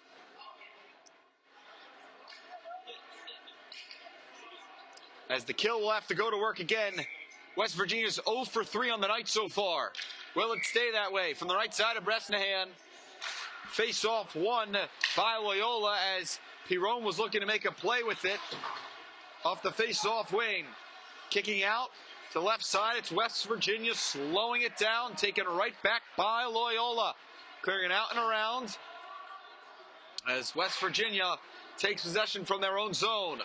As the kill will have to go to work again. West Virginia's 0 for 3 on the night so far. Will it stay that way? From the right side of Bresnahan. Face-off won by Loyola as Pirone was looking to make a play with it off the face-off wing. Kicking out to the left side, it's West Virginia slowing it down, taken right back by Loyola. Clearing it out and around as West Virginia takes possession from their own zone.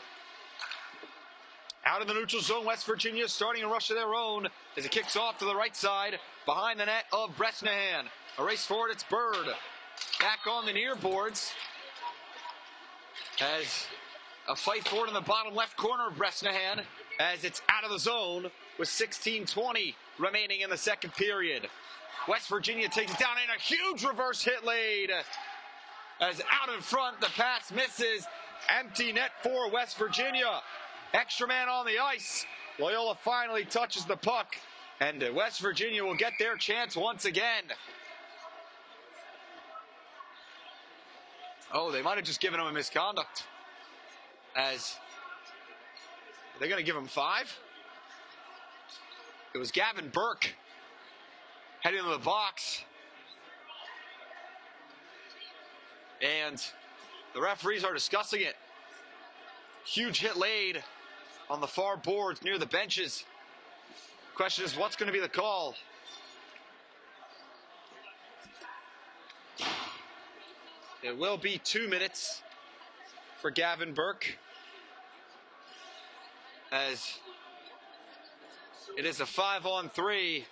Out in the neutral zone, West Virginia starting a rush of their own as it kicks off to the right side behind the net of Bresnahan. A race forward, it's Bird. Back on the near boards as a fight forward in the bottom left corner of Bresnahan as it's out of the zone with 16:20 remaining in the second period. West Virginia takes it down in a huge reverse hit laid as out in front, the pass misses. Empty net for West Virginia. Extra man on the ice. Loyola finally touches the puck, and West Virginia will get their chance once again. Oh, they might have just given him a misconduct. As they're going to give him 5. It was Gavin Burke heading into the box. And the referees are discussing it. Huge hit laid on the far boards near the benches. Question is, what's going to be the call? It will be 2 minutes for Gavin Burke, as it is a 5-on-3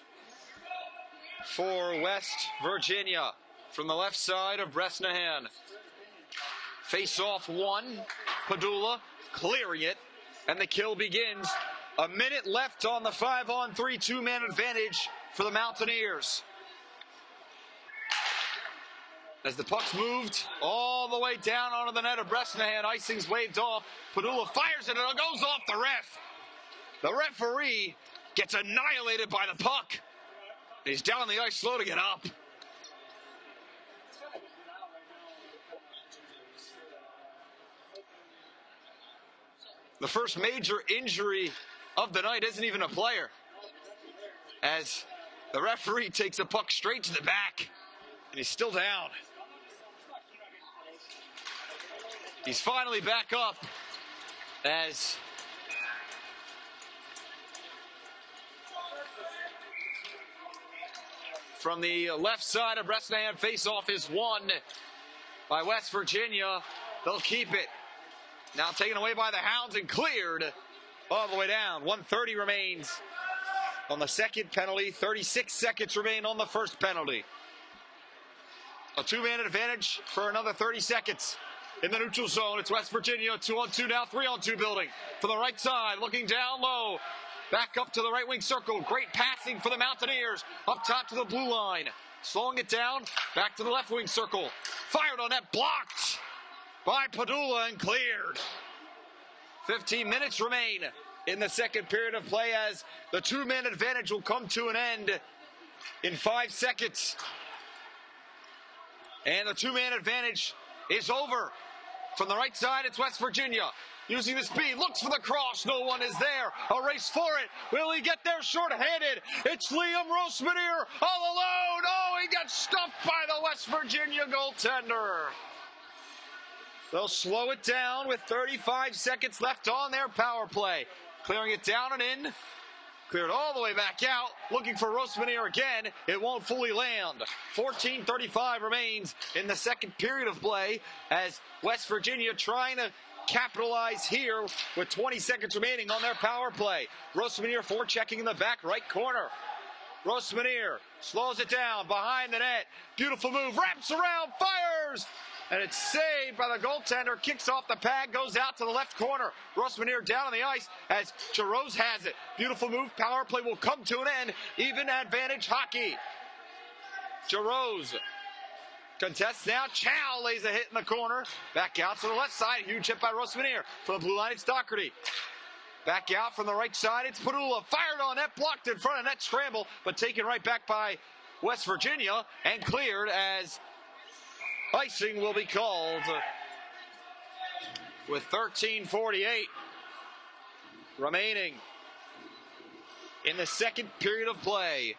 for West Virginia from the left side of Bresnahan. Face-off one, Padula clearing it, and the kill begins. A minute left on the 5-on-3 two-man advantage for the Mountaineers. As the puck's moved all the way down onto the net of Bresnahan, icing's waved off. Padula fires it and it goes off the ref. The referee gets annihilated by the puck. He's down the ice slow to get up. The first major injury of the night isn't even a player, as the referee takes the puck straight to the back, and he's still down. He's finally back up, as from the left side of Bresnahan, face-off is won by West Virginia. They'll keep it. Now taken away by the Hounds and cleared all the way down. 1:30 remains on the second penalty. 36 seconds remain on the first penalty. A two-man advantage for another 30 seconds. In the neutral zone, it's West Virginia, 2-on-2 now, 3-on-2 building. From the right side, looking down low. Back up to the right wing circle. Great passing for the Mountaineers. Up top to the blue line. Slowing it down, back to the left wing circle. Fired on net, blocked by Padula and cleared. 15 minutes remain in the second period of play as the two-man advantage will come to an end in 5 seconds. And the two-man advantage is over. From the right side, it's West Virginia. Using the speed, looks for the cross. No one is there. A race for it. Will he get there short-handed? It's Liam Rosmanier all alone. Oh, he got stuffed by the West Virginia goaltender. They'll slow it down with 35 seconds left on their power play. Clearing it down and in. Cleared all the way back out. Looking for Rosmanier again. It won't fully land. 14:35 remains in the second period of play as West Virginia trying to capitalize here with 20 seconds remaining on their power play. Rosmanier forechecking in the back right corner. Rosmanier slows it down behind the net. Beautiful move, wraps around, fires! And it's saved by the goaltender, kicks off the pad, goes out to the left corner. Rosmanier down on the ice as Jarose has it. Beautiful move, power play will come to an end. Even advantage hockey. Jarose contests now. Chow lays a hit in the corner. Back out to the left side. Huge hit by Rosmanier. From the blue line, it's Doherty. Back out from the right side, it's Padula. Fired on net, blocked in front of net, scramble, but taken right back by West Virginia and cleared as icing will be called with 13:48 remaining in the second period of play.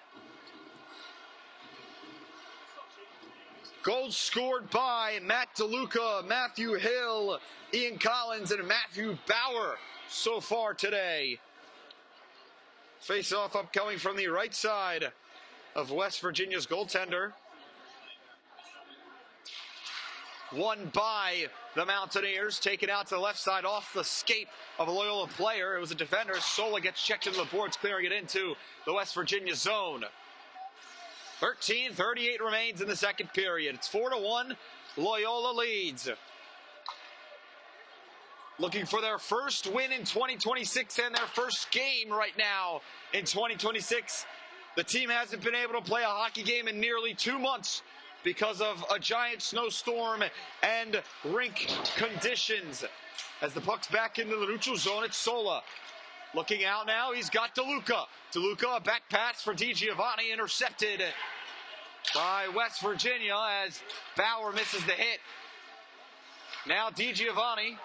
Goals scored by Matt DeLuca, Matthew Hill, Ian Collins, and Matthew Bauer so far today. Face-off upcoming from the right side of West Virginia's goaltender. Won by the Mountaineers, taken out to the left side off the skate of a Loyola player. It was a defender. Sola gets checked into the boards, clearing it into the West Virginia zone. 13:38 remains in the second period. It's 4-1. Loyola leads. Looking for their first win in 2026 and their first game right now in 2026. The team hasn't been able to play a hockey game in nearly 2 months because of a giant snowstorm and rink conditions. As the puck's back into the neutral zone, it's Sola. Looking out now, he's got DeLuca. DeLuca, a back pass for DiGiovanni, intercepted by West Virginia as Bauer misses the hit. Now DiGiovanni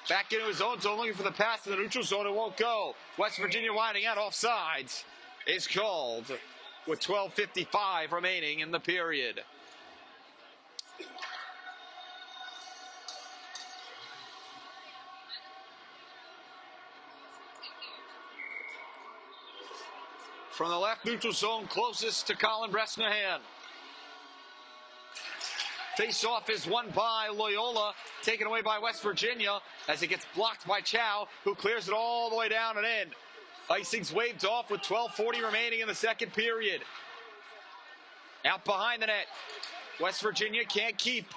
back into his own zone, looking for the pass in the neutral zone. It won't go. West Virginia winding out offsides is called with 12:55 remaining in the period. From the left neutral zone, closest to Colin Bresnahan. Face-off is won by Loyola, taken away by West Virginia as it gets blocked by Chow, who clears it all the way down and in. Icing's waved off with 12:40 remaining in the second period. Out behind the net, West Virginia can't keep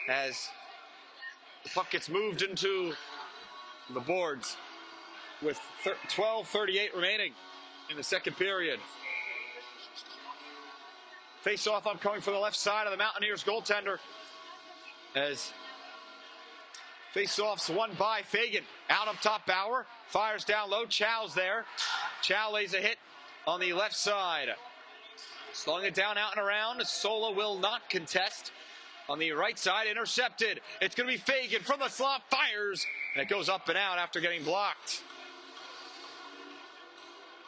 as the puck gets moved into the boards with 12:38 remaining in the second period. Face-off upcoming from the left side of the Mountaineers goaltender as face-off's won by Fagan. Out up top, Bauer fires down low. Chow's there. Chow lays a hit on the left side. Slowing it down out and around. Sola will not contest. On the right side, intercepted. It's going to be Fagan from the slot, fires, and it goes up and out after getting blocked.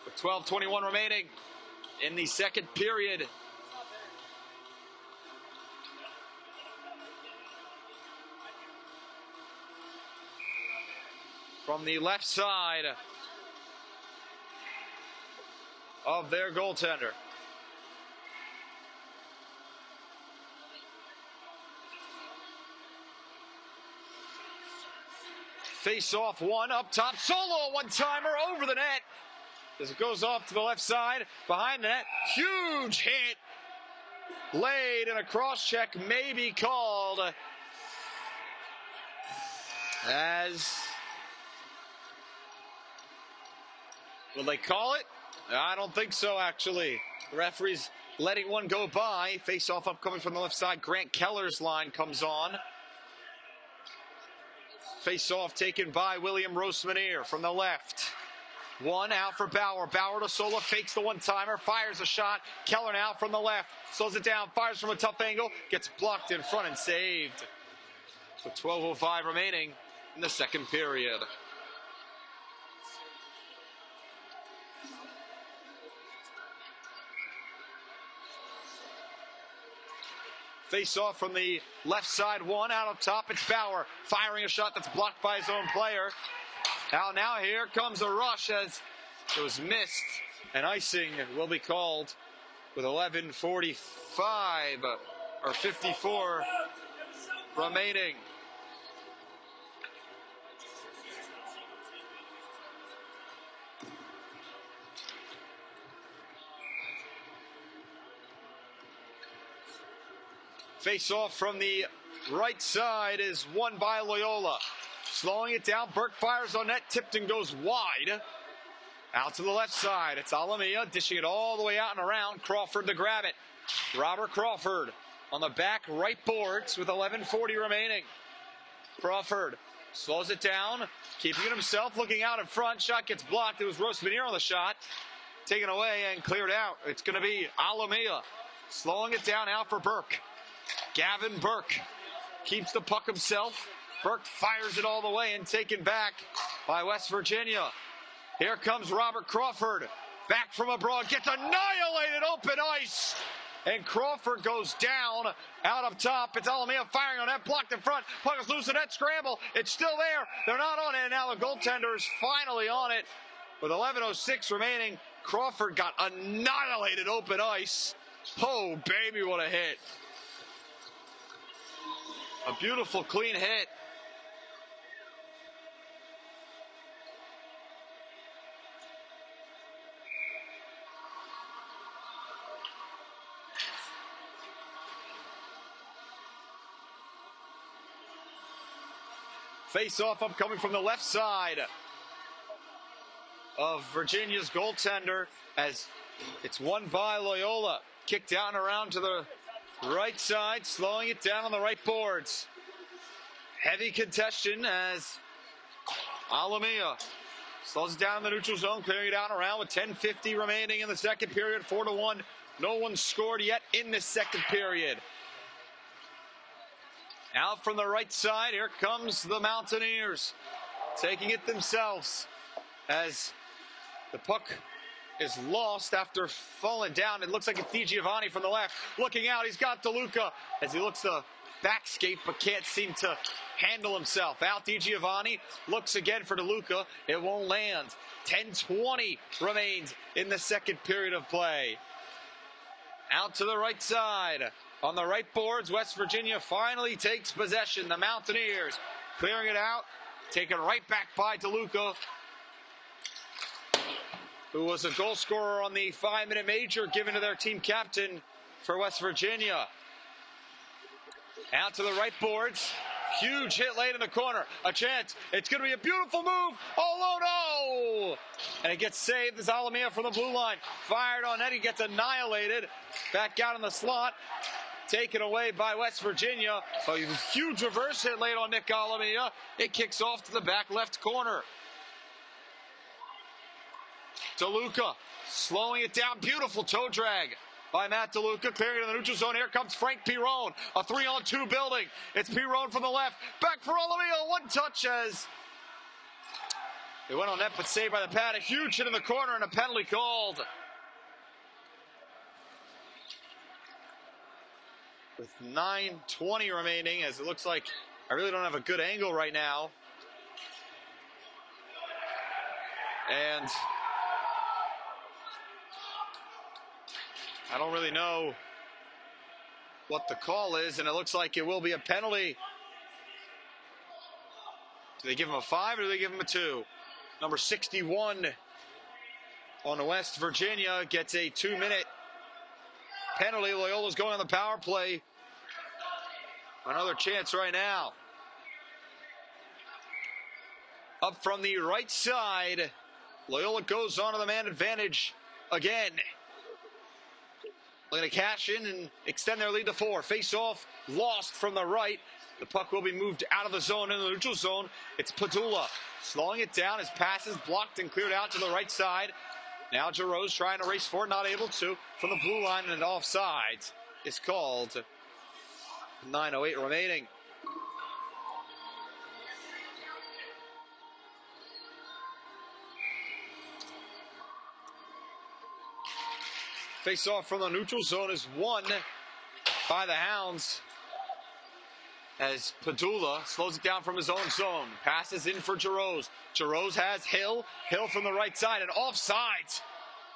With 12:21 remaining in the second period. From the left side of their goaltender. Face-off one up top. Solo one-timer over the net. As it goes off to the left side, behind the net. Huge hit. Laid and a cross-check may be called. As... will they call it? I don't think so, actually. The referee's letting one go by. Face-off upcoming from the left side. Grant Keller's line comes on. Face-off taken by William Rosmanier from the left. One out for Bauer. Bauer to Sola, fakes the one-timer, fires a shot. Keller now from the left. Slows it down, fires from a tough angle. Gets blocked in front and saved. With 12:05 remaining in the second period. Face-off from the left side, one out up top. It's Bauer firing a shot that's blocked by his own player. Now here comes a rush as it was missed, and icing will be called with 11:45 or 54 remaining Face off from the right side is won by Loyola. Slowing it down, Burke fires on net, Tipton goes wide. Out to the left side, it's Alamia dishing it all the way out and around. Crawford to grab it. Robert Crawford on the back right boards with 11:40 remaining. Crawford slows it down, keeping it himself, looking out in front. Shot gets blocked. It was Rosmanier on the shot. Taken away and cleared out. It's going to be Alamia slowing it down out for Burke. Gavin Burke keeps the puck himself. Burke fires it all the way and taken back by West Virginia. Here comes Robert Crawford. Back from abroad, gets annihilated open ice. And Crawford goes down out up top. It's Alamia firing on that, blocked in front. Puck is loose in that scramble. It's still there. They're not on it. And now the goaltender is finally on it. With 11:06 remaining, Crawford got annihilated open ice. Oh, baby, what a hit. A beautiful, clean hit. Face-off upcoming from the left side of Virginia's goaltender as it's won by Loyola. Kicked down and around to the right side, slowing it down on the right boards. Heavy contention as Alamia slows it down in the neutral zone, clearing it out and around with 10:50 remaining in the second period, 4-1. No one scored yet in this second period. Out from the right side, here comes the Mountaineers, taking it themselves as the puck is lost after falling down. It looks like it's DiGiovanni from the left. Looking out, he's got DeLuca as he looks to backskate but can't seem to handle himself. Out DiGiovanni, looks again for DeLuca. It won't land. 10:20 remains in the second period of play. Out to the right side. On the right boards, West Virginia finally takes possession. The Mountaineers clearing it out, taken right back by DeLuca, who was a goal scorer on the 5-minute major given to their team captain for West Virginia. Out to the right boards. Huge hit late in the corner. A chance. It's going to be a beautiful move. Oh, no! And it gets saved as Alamia from the blue line. Fired on net. He gets annihilated. Back out in the slot. Taken away by West Virginia. A huge reverse hit late on Nick Alamia. It kicks off to the back left corner. DeLuca slowing it down. Beautiful toe drag by Matt DeLuca. Clearing it in the neutral zone. Here comes Frank Pirone. A 3-on-2 building. It's Pirone from the left. Back for Alamia. One touch as it went on net but saved by the pad. A huge hit in the corner and a penalty called. With 9:20 remaining, as it looks like I really don't have a good angle right now. And I don't really know what the call is, and it looks like it will be a penalty. Do they give him a 5 or do they give him a 2? Number 61 on West Virginia gets a 2-minute penalty. Loyola's going on the power play. Another chance right now. Up from the right side, Loyola goes on to the man advantage again. They're going to cash in and extend their lead to 4. Face off, lost from the right. The puck will be moved out of the zone in the neutral zone. It's Padula slowing it down. His pass is blocked and cleared out to the right side. Now Giroux trying to race forward, not able to. From the blue line, and an offside is called. 9:08 remaining. Face off from the neutral zone is won by the Hounds as Padula slows it down from his own zone. Passes in for Giroux. Giroux has Hill. Hill from the right side, and offsides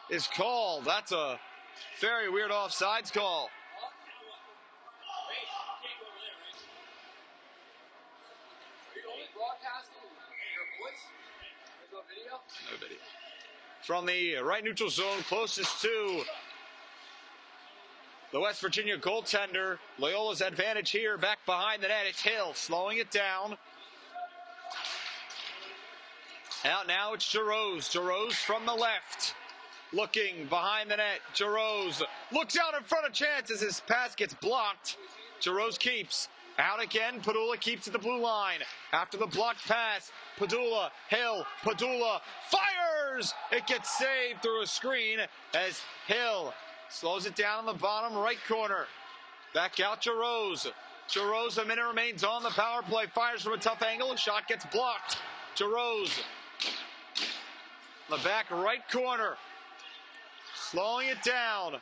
is called. That's a very weird offsides call. No video. From the right neutral zone, closest to The West Virginia goaltender. Loyola's advantage here, back behind the net. It's Hill slowing it down. Out now, it's Jarosz. Jarosz from the left. Looking behind the net. Jarosz looks out in front of chances. His pass gets blocked. Jarosz keeps. Out again. Padula keeps at the blue line. After the blocked pass, Padula, Hill, Padula fires! It gets saved through a screen as Hill slows it down in the bottom right corner. Back out Jarosz. Jarosz, a minute remains on the power play. Fires from a tough angle. Shot gets blocked. Jarosz. The back right corner. Slowing it down.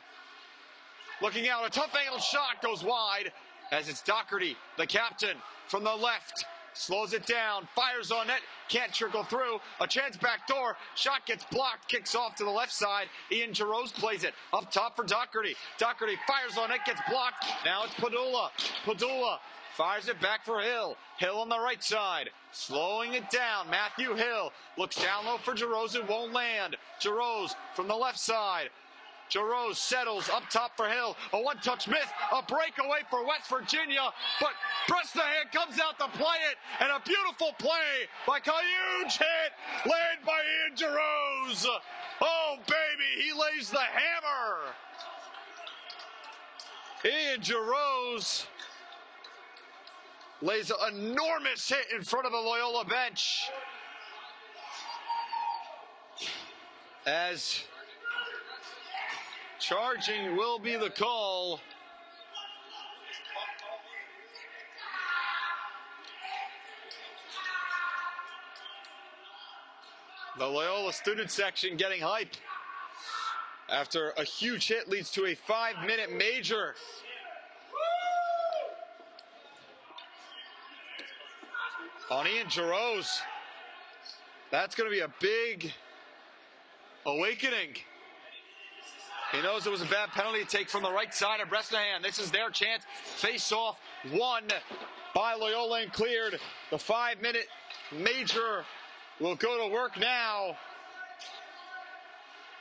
Looking out. A tough angle shot goes wide as it's Doherty, the captain, from the left. Slows it down. Fires on net. Can't trickle through. A chance back door. Shot gets blocked. Kicks off to the left side. Ian Jarosz plays it. Up top for Doherty. Doherty fires on net. Gets blocked. Now it's Padula. Padula fires it back for Hill. Hill on the right side. Slowing it down. Matthew Hill looks down low for Jarosz. It won't land. Jarosz from the left side. Jarosz settles up top for Hill. A one-touch miss. A breakaway for West Virginia. But Bresnahan comes out to play it. And a beautiful play by a huge hit laid by Ian Jarosz. Oh, baby, he lays the hammer. Ian Jarosz lays an enormous hit in front of the Loyola bench. As charging will be the call. The Loyola student section getting hype after a huge hit leads to a 5-minute major. On Ian Jarosz. That's going to be a big awakening. He knows it was a bad penalty to take from the right side of Bresnahan. This is their chance. Face off won by Loyola and cleared. The 5-minute major will go to work now.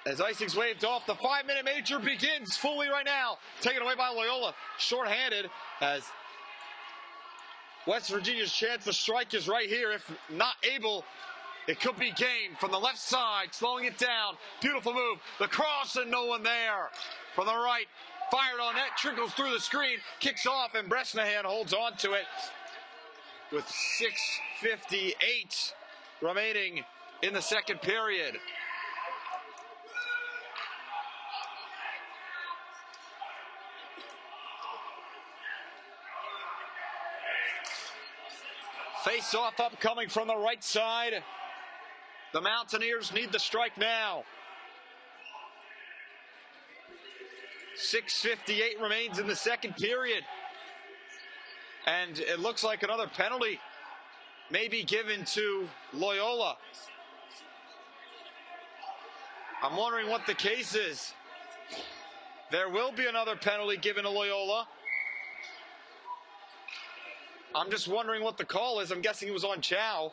As icing's waved off, the 5-minute major begins fully right now. Taken away by Loyola. Short-handed as West Virginia's chance to strike is right here. If not able, it could be game from the left side, slowing it down. Beautiful move. The cross and no one there. From the right, fired on net, trickles through the screen, kicks off, and Bresnahan holds on to it with 6:58 remaining in the second period. Face off upcoming from the right side. The Mountaineers need the strike now. 6:58 remains in the second period. And it looks like another penalty may be given to Loyola. I'm wondering what the case is. There will be another penalty given to Loyola. I'm just wondering what the call is. I'm guessing it was on Chow.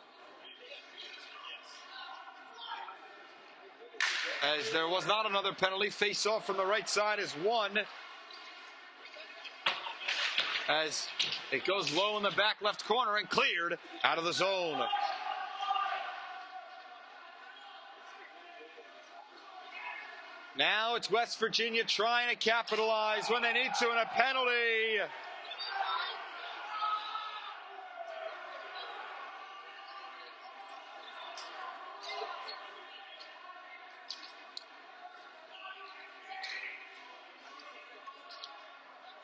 As there was not another penalty. Face off from the right side is one. As it goes low in the back left corner and cleared out of the zone. Now it's West Virginia trying to capitalize when they need to, and a penalty.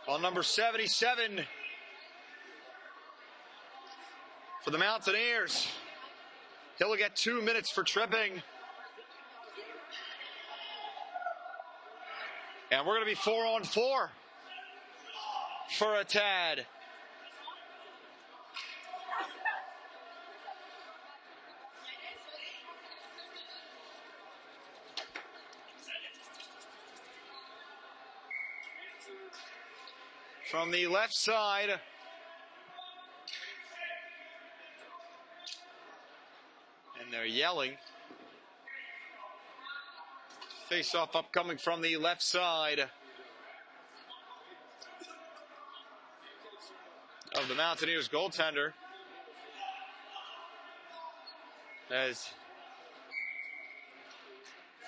On number 77 for the Mountaineers. He'll get 2 minutes for tripping. And we're going to be 4-on-4 for a Tad. From the left side, and they're yelling. Face-off upcoming from the left side. of the Mountaineers goaltender. As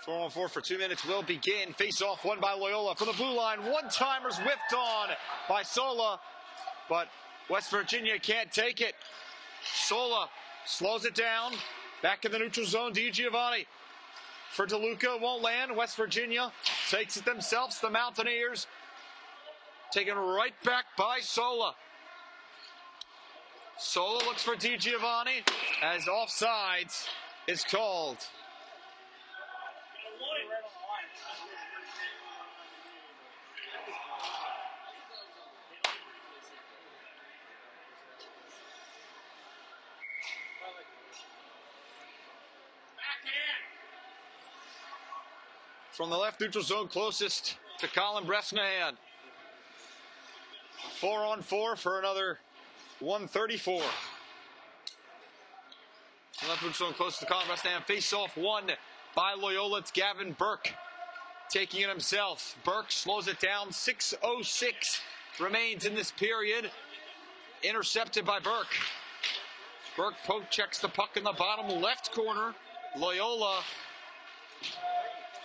4-on-4 for 2 minutes will begin. Face-off won by Loyola from the blue line. One-timers whipped on by Sola, but West Virginia can't take it. Sola slows it down. Back in the neutral zone, DiGiovanni for DeLuca. Won't land. West Virginia takes it themselves. The Mountaineers taken right back by Sola. Sola looks for DiGiovanni as offsides is called. From the left neutral zone closest to Colin Bresnahan. 4-on-4 for another 134. Left neutral zone closest to Colin Bresnahan. Face-off won by Loyola. It's Gavin Burke taking it himself. Burke slows it down. 6:06 remains in this period. Intercepted by Burke. Burke poke checks the puck in the bottom left corner. Loyola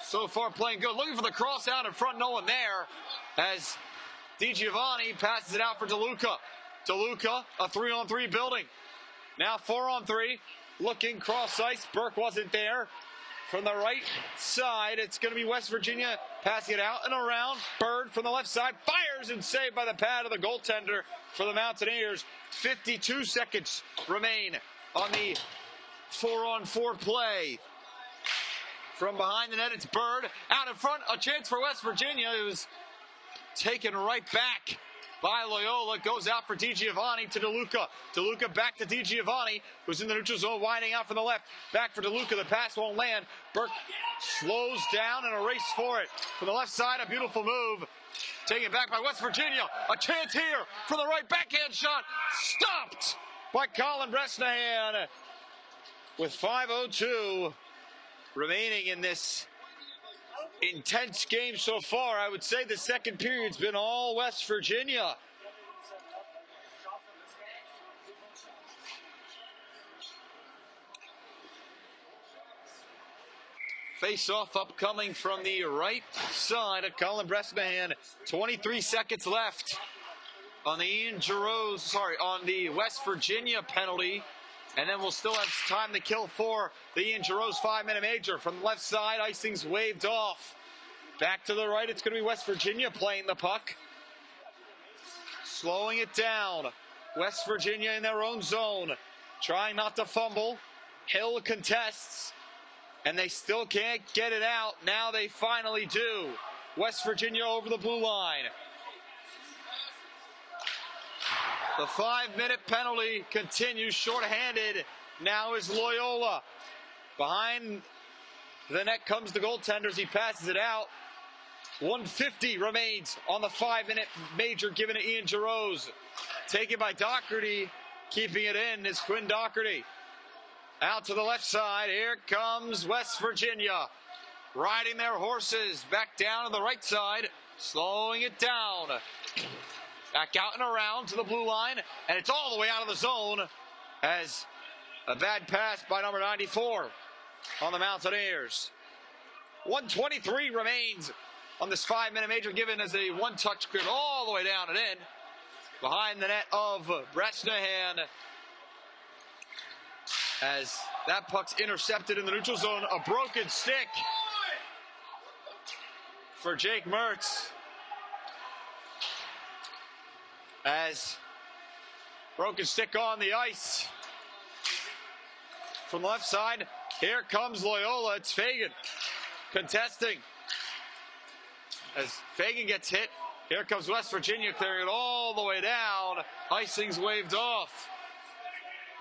so far playing good. Looking for the cross out in front, no one there. As DiGiovanni passes it out for DeLuca. DeLuca, a 3-on-3 building. Now 4-on-3. Looking cross ice. Burke wasn't there. From the right side, it's going to be West Virginia passing it out and around. Bird from the left side fires and saved by the pad of the goaltender for the Mountaineers. 52 seconds remain on the 4-on-4 play. From behind the net, it's Bird. Out in front, a chance for West Virginia. It was taken right back by Loyola. Goes out for DiGiovanni to DeLuca. DeLuca back to DiGiovanni, who's in the neutral zone, winding out from the left. Back for DeLuca. The pass won't land. Burke slows down in a race for it. From the left side, a beautiful move. Taken it back by West Virginia. A chance here for the right backhand shot. Stopped by Colin Bresnahan with 5:02 remaining in this intense game so far. I would say the second period's been all West Virginia. Face-off upcoming from the right side of Colin Bresnahan. 23 seconds left on the on the West Virginia penalty. And then we'll still have time to kill for the Ian Giroux's 5-minute major. From the left side, icing's waved off. Back to the right, it's going to be West Virginia playing the puck. Slowing it down. West Virginia in their own zone. Trying not to fumble. Hill contests. And they still can't get it out. Now they finally do. West Virginia over the blue line. The 5-minute penalty continues. Shorthanded now is Loyola. Behind the net comes the goaltenders. He passes it out. 150 remains on the 5-minute major given to Ian Giroux. Taken by Doherty. Keeping it in is Quinn Doherty. Out to the left side. Here comes West Virginia. Riding their horses. Back down to the right side. Slowing it down. Back out and around to the blue line, and it's all the way out of the zone as a bad pass by number 94 on the Mountaineers. 1:23 remains on this 5-minute major, given as a one-touch cleared all the way down and in. Behind the net of Bresnahan as that puck's intercepted in the neutral zone. A broken stick for Jake Mertz. As broken stick on the ice. From the left side, here comes Loyola. It's Fagan contesting. As Fagan gets hit, here comes West Virginia clearing it all the way down. Icing's waved off.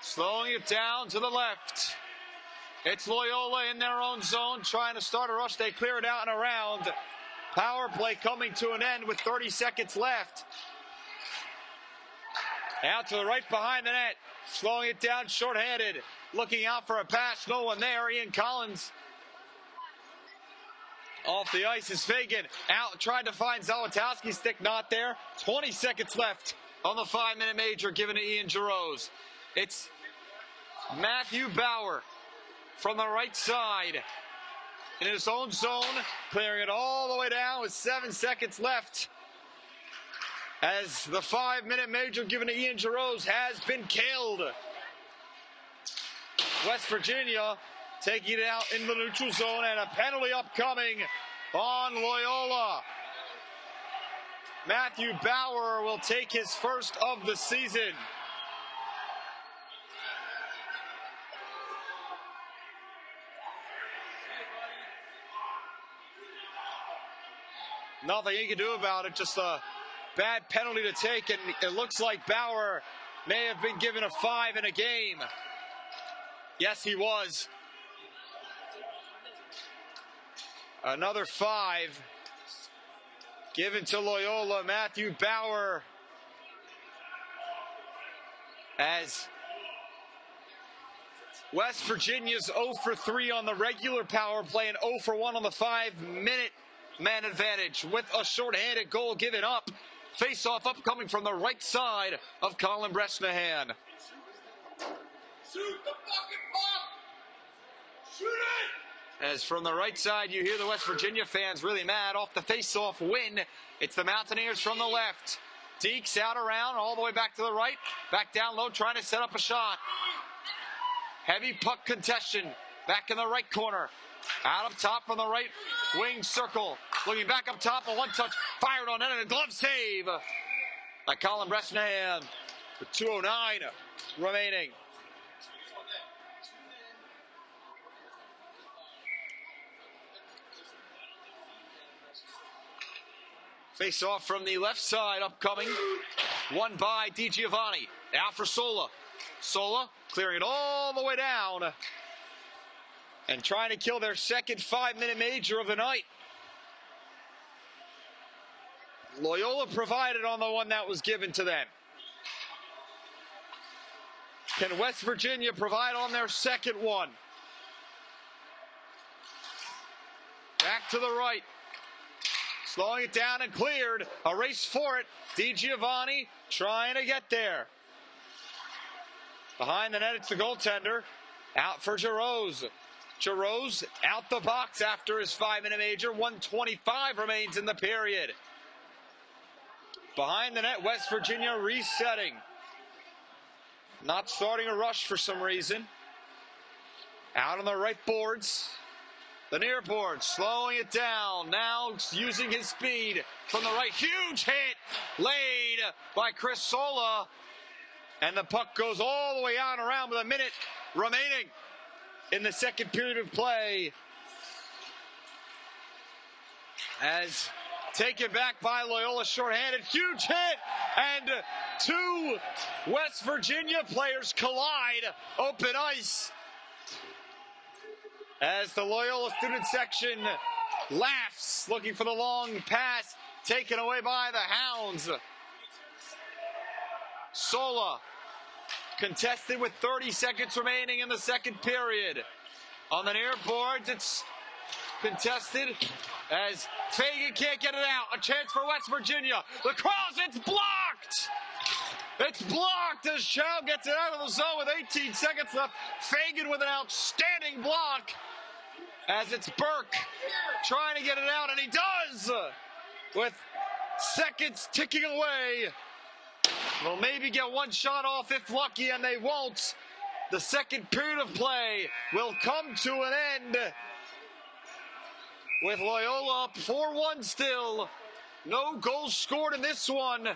Slowing it down to the left. It's Loyola in their own zone trying to start a rush. They clear it out and around. Power play coming to an end with 30 seconds left. Out to the right behind the net. Slowing it down, shorthanded. Looking out for a pass. No one there. Ian Collins. Off the ice is Fagan. Out, trying to find Zalotowski's stick. Not there. 20 seconds left on the 5-minute major given to Ian Jarosz. It's Matthew Bauer from the right side in his own zone, clearing it all the way down with 7 seconds left, as the 5-minute major given to Ian Jarosz has been killed. West Virginia taking it out in the neutral zone, and a penalty upcoming on Loyola. Matthew Bauer will take his first of the season. Nothing you can do about it, just a bad penalty to take, and it looks like Bauer may have been given a 5 in a game. Yes, he was. Another 5 given to Loyola. Matthew Bauer, as West Virginia's 0 for 3 on the regular power play and 0 for 1 on the 5-minute man advantage, with a shorthanded goal given up. Face-off upcoming from the right side of Colin Bresnahan. Shoot the fucking puck! Shoot it! As from the right side, you hear the West Virginia fans really mad off the face-off win. It's the Mountaineers from the left. Deeks out around, all the way back to the right. Back down low, trying to set up a shot. Heavy puck contention. Back in the right corner. Out up top from the right wing circle. Looking back up top, a one-touch. Fired on net and a glove save by Colin Bresnahan with 2:09 remaining. Face off from the left side upcoming. Won by DiGiovanni. Out for Sola. Sola clearing it all the way down and trying to kill their second 5-minute major of the night. Loyola provided on the one that was given to them. Can West Virginia provide on their second one? Back to the right. Slowing it down and cleared. A race for it. DiGiovanni trying to get there. Behind the net, it's the goaltender. Out for Jarosz. Jarosz out the box after his 5-minute major. 1:25 remains in the period. Behind the net, West Virginia resetting. Not starting a rush for some reason. Out on the right boards. The near board, slowing it down. Now using his speed from the right. Huge hit laid by Chris Sola. And the puck goes all the way out and around with a minute remaining in the second period of play. As taken back by Loyola, shorthanded. Huge hit. And 2 West Virginia players collide. Open ice. As the Loyola student section laughs, looking for the long pass, taken away by the Hounds. Sola contested with 30 seconds remaining in the second period. On the near boards, it's contested as Fagan can't get it out. A chance for West Virginia. The cross, it's blocked! It's blocked as Chow gets it out of the zone with 18 seconds left. Fagan with an outstanding block as it's Burke trying to get it out, and he does with seconds ticking away. They'll maybe get one shot off if lucky, and they won't. The second period of play will come to an end with Loyola up 4-1 still. No goals scored in this one,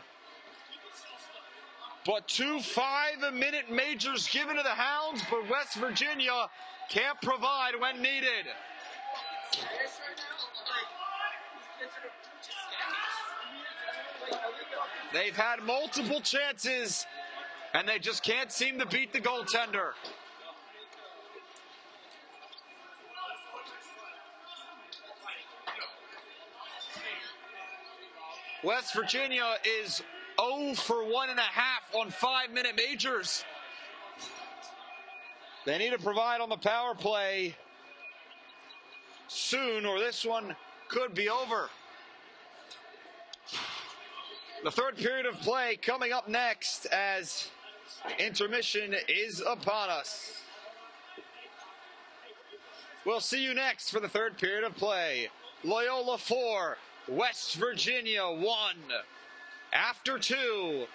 but 2 5-minute majors given to the Hounds, but West Virginia can't provide when needed. They've had multiple chances, and they just can't seem to beat the goaltender. West Virginia is 0 for 1.5 on 5-minute majors. They need to provide on the power play soon, or this one could be over. The third period of play coming up next as intermission is upon us. We'll see you next for the third period of play. Loyola 4, West Virginia 1. After 2.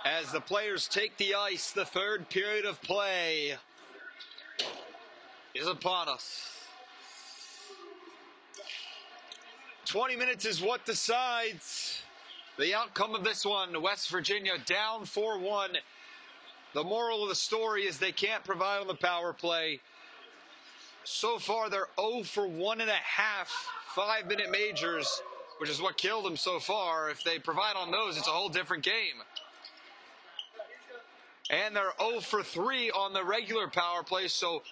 As the players take the ice, the third period of play is upon us. 20 minutes is what decides the outcome of this one. West Virginia down 4-1. The moral of the story is they can't provide on the power play. So far, they're 0 for 1.5 5-minute majors, which is what killed them so far. If they provide on those, it's a whole different game. And they're 0 for 3 on the regular power play, so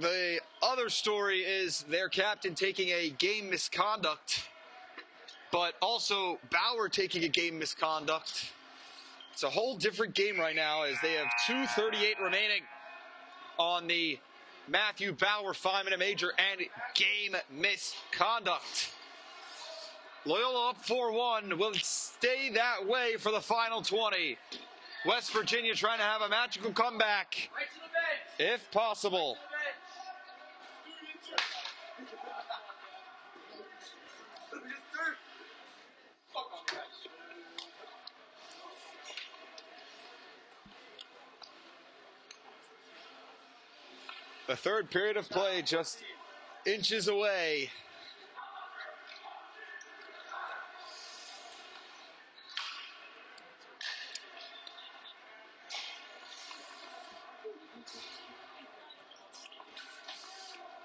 the other story is their captain taking a game misconduct, but also Bauer taking a game misconduct. It's a whole different game right now as they have 2:38 remaining on the Matthew Bauer 5-minute major and game misconduct. Loyola up 4-1, will stay that way for the final 20. West Virginia trying to have a magical comeback, Right to the bench. if possible. The third period of play just inches away.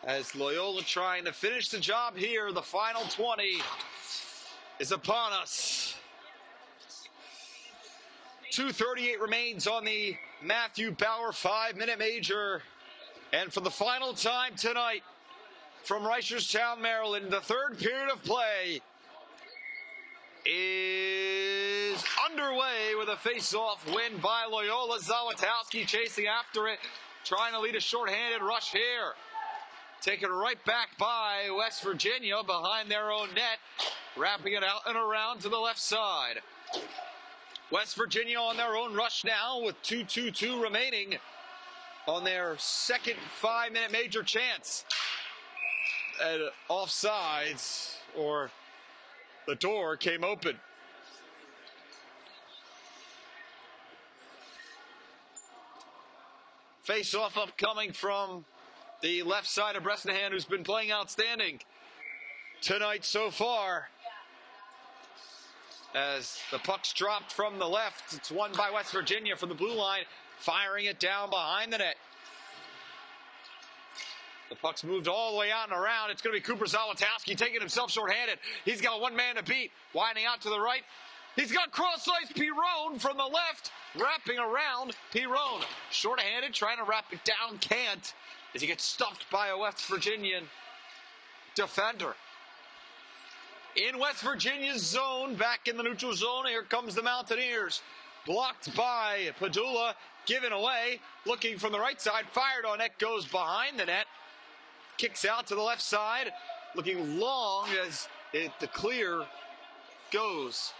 As Loyola trying to finish the job here, the final 20 is upon us. 2:38 remains on the Matthew Bauer 5-minute major. And for the final time tonight, from Reisterstown, Maryland, the third period of play is underway with a face-off win by Loyola. Zawitowski chasing after it, trying to lead a shorthanded rush here. Taken right back by West Virginia behind their own net, wrapping it out and around to the left side. West Virginia on their own rush now with 2:22 remaining on their second 5-minute major chance. And offsides, or the door came open. Face-off upcoming from the left side of Bresnahan, who's been playing outstanding tonight so far. As the puck's dropped from the left, it's won by West Virginia from the blue line, firing it down behind the net. The puck's moved all the way out and around. It's going to be Cooper Zawitowski taking himself shorthanded. He's got one man to beat, winding out to the right. He's got cross-ice Pirone from the left, wrapping around Pirone. Shorthanded, trying to wrap it down, can't, as he gets stuffed by a West Virginian defender. In West Virginia's zone, back in the neutral zone, here comes the Mountaineers. Blocked by Padula, given away, looking from the right side, fired on net, goes behind the net. Kicks out to the left side, looking long as the clear goes.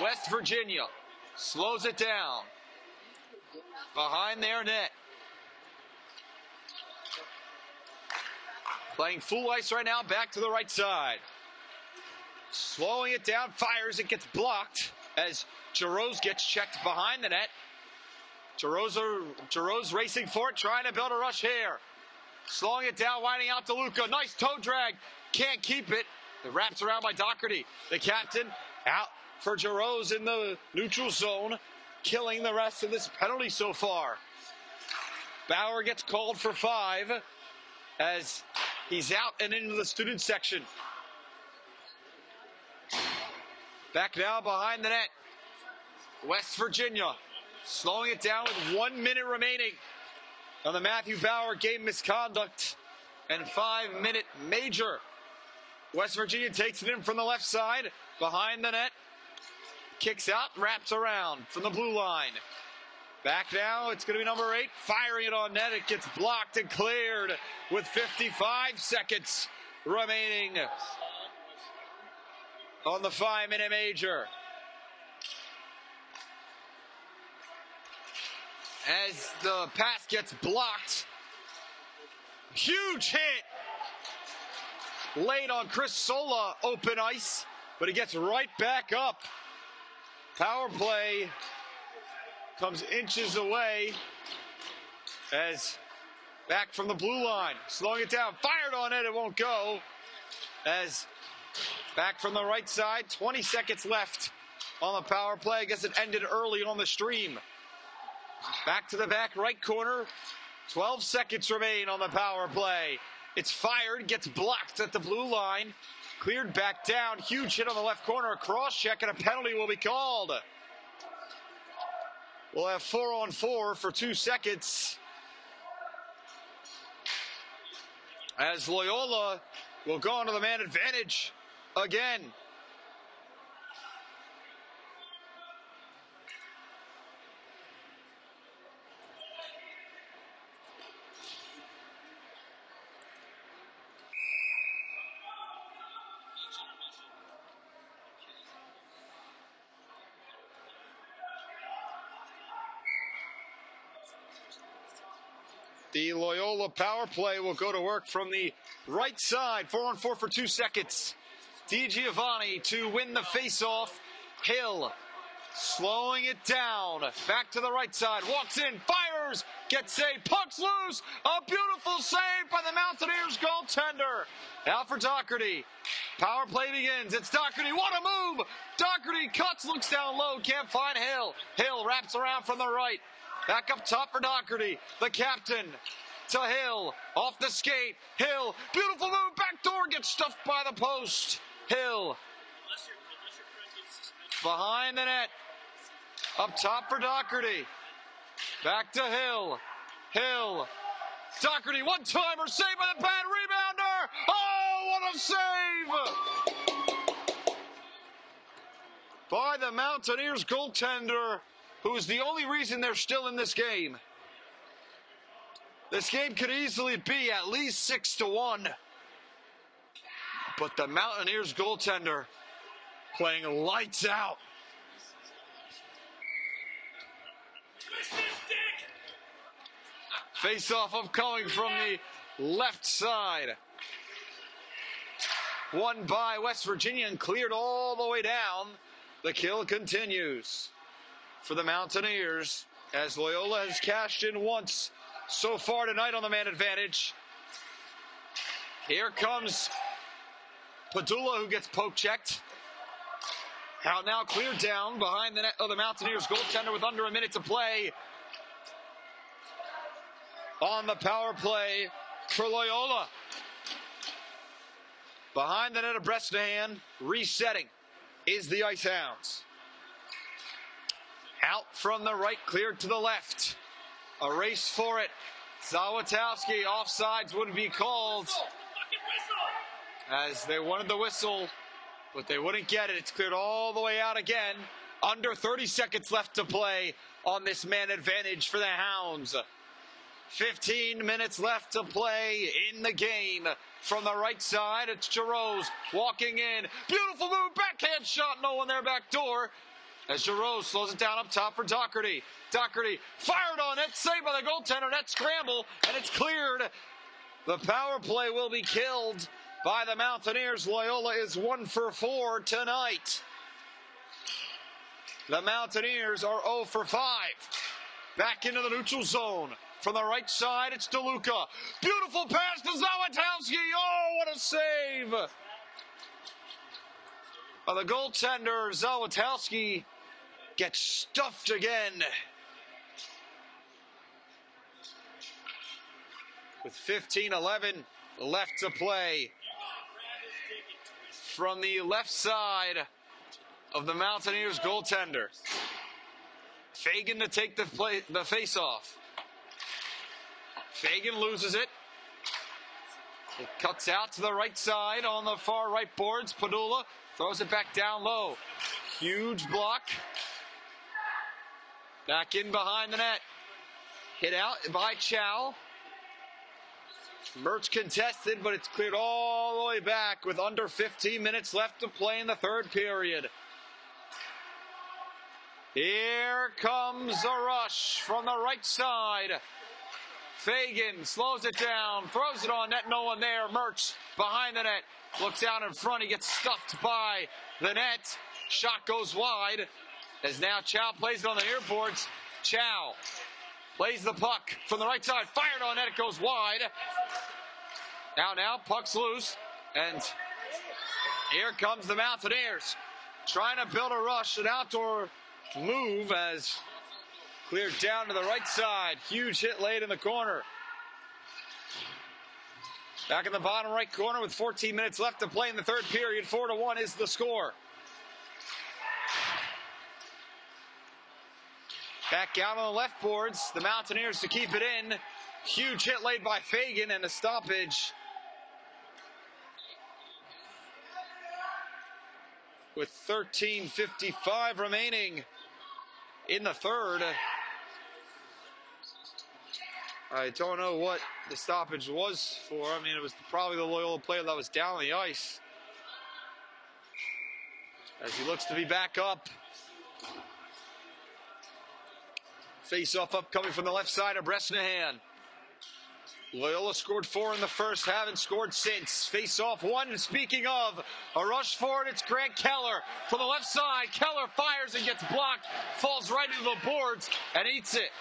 West Virginia slows it down behind their net. Playing full ice right now, back to the right side. Slowing it down, fires, it gets blocked as Jarose gets checked behind the net. Jarose racing for it, trying to build a rush here. Slowing it down, winding out to Luca. Nice toe drag, can't keep it. It wraps around by Doherty. The captain out for Jarose in the neutral zone, killing the rest of this penalty so far. Bauer gets called for 5 as he's out and into the student section. Back now behind the net. West Virginia slowing it down with 1 minute remaining on the Matthew Bauer game misconduct and 5-minute major. West Virginia takes it in from the left side, behind the net. Kicks out, wraps around from the blue line. Back now, it's going to be number 8, firing it on net. It gets blocked and cleared with 55 seconds remaining on the 5-minute major. as the pass gets blocked. Huge hit late on Chris Sola, open ice, but he gets right back up. Power play comes inches away as back from the blue line, slowing it down, fired on it, it won't go. As back from the right side, 20 seconds left on the power play. I guess it ended early on the stream. Back to the back right corner, 12 seconds remain on the power play. It's fired, gets blocked at the blue line, cleared back down, huge hit on the left corner, a cross check, and a penalty will be called. We'll have 4-on-4 for 2 seconds, as Loyola will go into the man advantage again. The Loyola power play will go to work from the right side. 4-on-4 for 2 seconds. DiGiovanni to win the faceoff. Hill slowing it down. Back to the right side. Walks in, fires, gets a puck's loose. A beautiful save by the Mountaineers goaltender. Now for Doherty. Power play begins. It's Doherty. What a move! Doherty cuts, looks down low, can't find Hill. Hill wraps around from the right. Back up top for Doherty. The captain to Hill. Off the skate. Hill. Beautiful move. Back door. Gets stuffed by the post. Hill. Behind the net. Up top for Doherty. Back to Hill. Hill. Doherty. One-timer. Saved by the pad. Rebounder. Oh, what a save! By the Mountaineers goaltender, who is the only reason they're still in this game. This game could easily be at least 6-1. But the Mountaineers goaltender playing lights out. Face-off upcoming from the left side. Won by West Virginia and cleared all the way down. The kill continues for the Mountaineers, as Loyola has cashed in once so far tonight on the man advantage. Here comes Padula, who gets poke checked. Now cleared down behind the net of the Mountaineers goaltender with under a minute to play on the power play for Loyola. Behind the net of Bresnahan, resetting is the Ice Hounds. Out from the right, cleared to the left. A race for it. Zawitowski, offsides would be called, as they wanted the whistle, but they wouldn't get it. It's cleared all the way out again. Under 30 seconds left to play on this man advantage for the Hounds. 15 minutes left to play in the game. From the right side, it's Giroux walking in. Beautiful move, backhand shot, no one there, back door. As Giroux slows it down up top for Doherty. Doherty fired on it, saved by the goaltender, net scramble, and it's cleared. The power play will be killed by the Mountaineers. Loyola is 1 for 4 tonight. The Mountaineers are 0 for 5. Back into the neutral zone. From the right side, it's DeLuca. Beautiful pass to Zawitowski. Oh, what a save! The goaltender, Zawitowski, gets stuffed again. With 15-11 left to play. From the left side of the Mountaineers goaltender. Fagan to take the face-off. Fagan loses it. It cuts out to the right side on the far right boards. Padula throws it back down low. Huge block. Back in behind the net. Hit out by Chow. Mertz contested, but it's cleared all the way back with under 15 minutes left to play in the third period. Here comes a rush from the right side. Fagan slows it down, throws it on net, no one there. Mertz behind the net, looks out in front, he gets stuffed by the net. Shot goes wide, as now Chow plays it on the near boards. Chow plays the puck from the right side, fired on net, it goes wide. Now, puck's loose, and here comes the Mountaineers, trying to build a rush, an outdoor move as cleared down to the right side. Huge hit late in the corner. Back in the bottom right corner with 14 minutes left to play in the third period. 4-1 is the score. Back out on the left boards. The Mountaineers to keep it in. Huge hit laid by Fagan and a stoppage. With 13:55 remaining in the third. I don't know what the stoppage was for. I mean, it was probably the Loyola player that was down on the ice. As he looks to be back up. Face-off upcoming from the left side of Bresnahan. Loyola scored 4 in the first, haven't scored since. Face-off 1, and speaking of, a rush forward, it's Grant Keller from the left side. Keller fires and gets blocked, falls right into the boards, and eats it.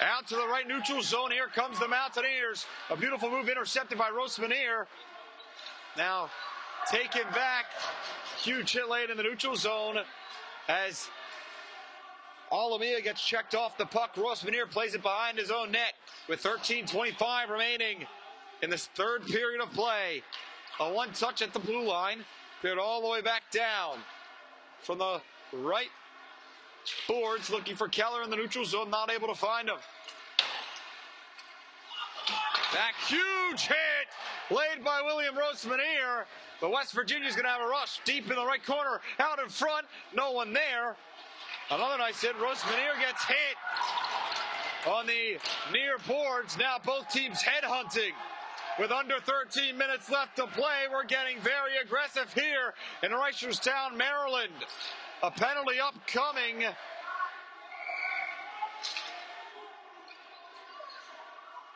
Out to the right neutral zone, here comes the Mountaineers. A beautiful move intercepted by Rosmanier. Now, taken back, huge hit late in the neutral zone, as Alamia gets checked off the puck. Rosmanier plays it behind his own net with 13:25 remaining in this third period of play. A one touch at the blue line, cleared all the way back down from the right boards, looking for Keller in the neutral zone, not able to find him. Back, huge hit laid by William Rosmanier. But West Virginia's going to have a rush deep in the right corner, out in front, no one there. Another nice hit. Rosmanier gets hit on the near boards. Now both teams headhunting. With under 13 minutes left to play, we're getting very aggressive here in Reisterstown, Maryland. A penalty upcoming.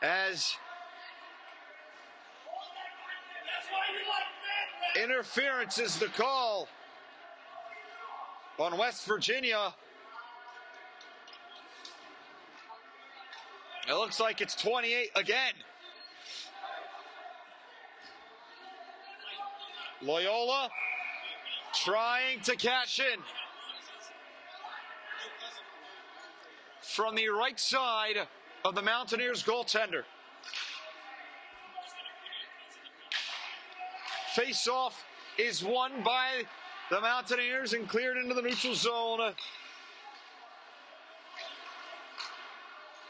As interference is the call on West Virginia. It looks like it's 28 again. Loyola trying to cash in from the right side of the Mountaineers goaltender. Face-off is won by the Mountaineers and cleared into the neutral zone.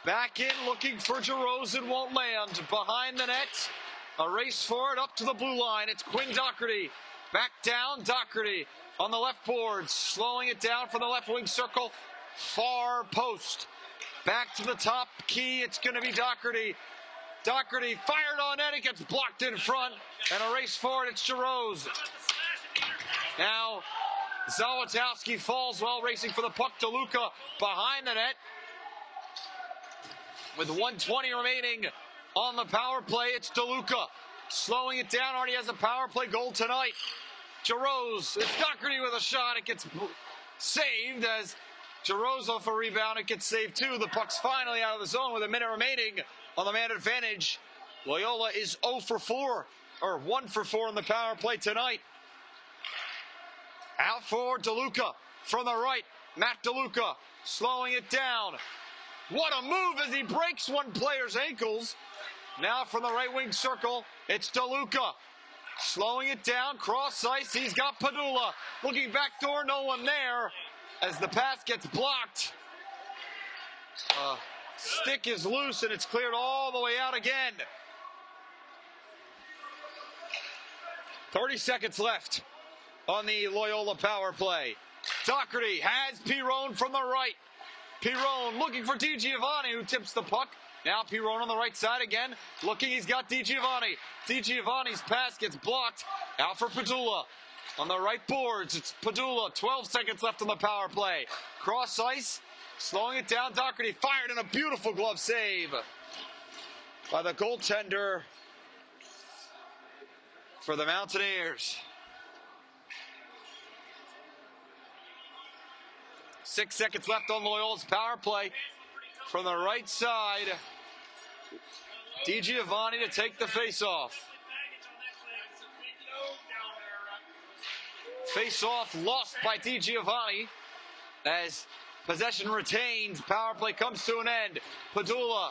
Back in, looking for Jarosz, and won't land. Behind the net, a race for it up to the blue line. It's Quinn Doherty. Back down, Doherty on the left boards, slowing it down from the left wing circle. Far post. Back to the top key, it's going to be Doherty. Doherty fired on net, it gets blocked in front, and a race for it, it's Jarosz. Now, Zawitowski falls while racing for the puck. DeLuca behind the net. With 1:20 remaining on the power play, it's DeLuca. Slowing it down, already has a power play goal tonight. Jarosz, it's Doherty with a shot. It gets saved as Jarosz off a rebound. It gets saved too. The puck's finally out of the zone with a minute remaining on the man advantage. Loyola is 0 for 4, or 1 for 4 in the power play tonight. Out for DeLuca from the right. Matt DeLuca slowing it down. What a move as he breaks one player's ankles. Now from the right wing circle, it's DeLuca. Slowing it down, cross ice, he's got Padula. Looking back door, no one there as the pass gets blocked. Stick is loose and it's cleared all the way out again. 30 seconds left on the Loyola power play. Doherty has Pirone from the right. Pirone looking for DiGiovanni, who tips the puck. Now Pirone on the right side again. Looking, he's got DiGiovanni. DiGiovanni's pass gets blocked. Out for Padula. On the right boards, it's Padula. 12 seconds left on the power play. Cross ice, slowing it down. Doherty fired in a beautiful glove save by the goaltender for the Mountaineers. 6 seconds left on Loyola's power play. From the right side, DiGiovanni to take the face-off. Face-off lost by DiGiovanni as possession retains. Power play comes to an end. Padula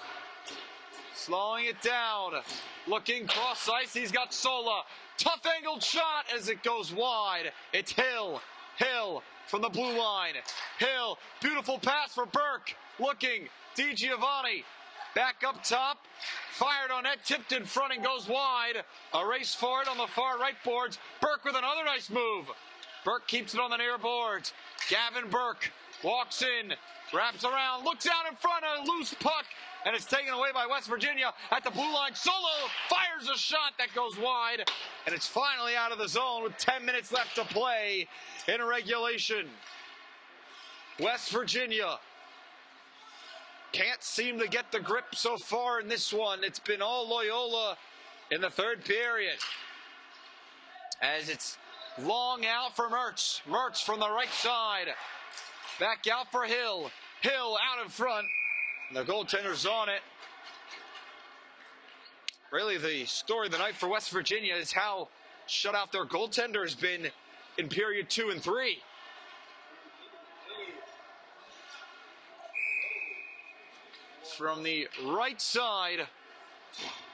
slowing it down. Looking cross ice. He's got Sola. Tough angled shot as it goes wide. It's Hill. Hill from the blue line. Hill. Beautiful pass for Burke. Looking. DiGiovanni. Back up top. Fired on net. Tipped in front and goes wide. A race for it on the far right boards. Burke with another nice move. Burke keeps it on the near boards. Gavin Burke walks in. Wraps around. Looks out in front. A loose puck. And it's taken away by West Virginia at the blue line. Solo fires a shot that goes wide. And it's finally out of the zone with 10 minutes left to play in regulation. West Virginia can't seem to get the grip so far in this one. It's been all Loyola in the third period. As it's long out for Mertz. Mertz from the right side. Back out for Hill. Hill out in front. And the goaltender's on it. Really, the story of the night for West Virginia is how shut out their goaltender has been in period 2 and 3. From the right side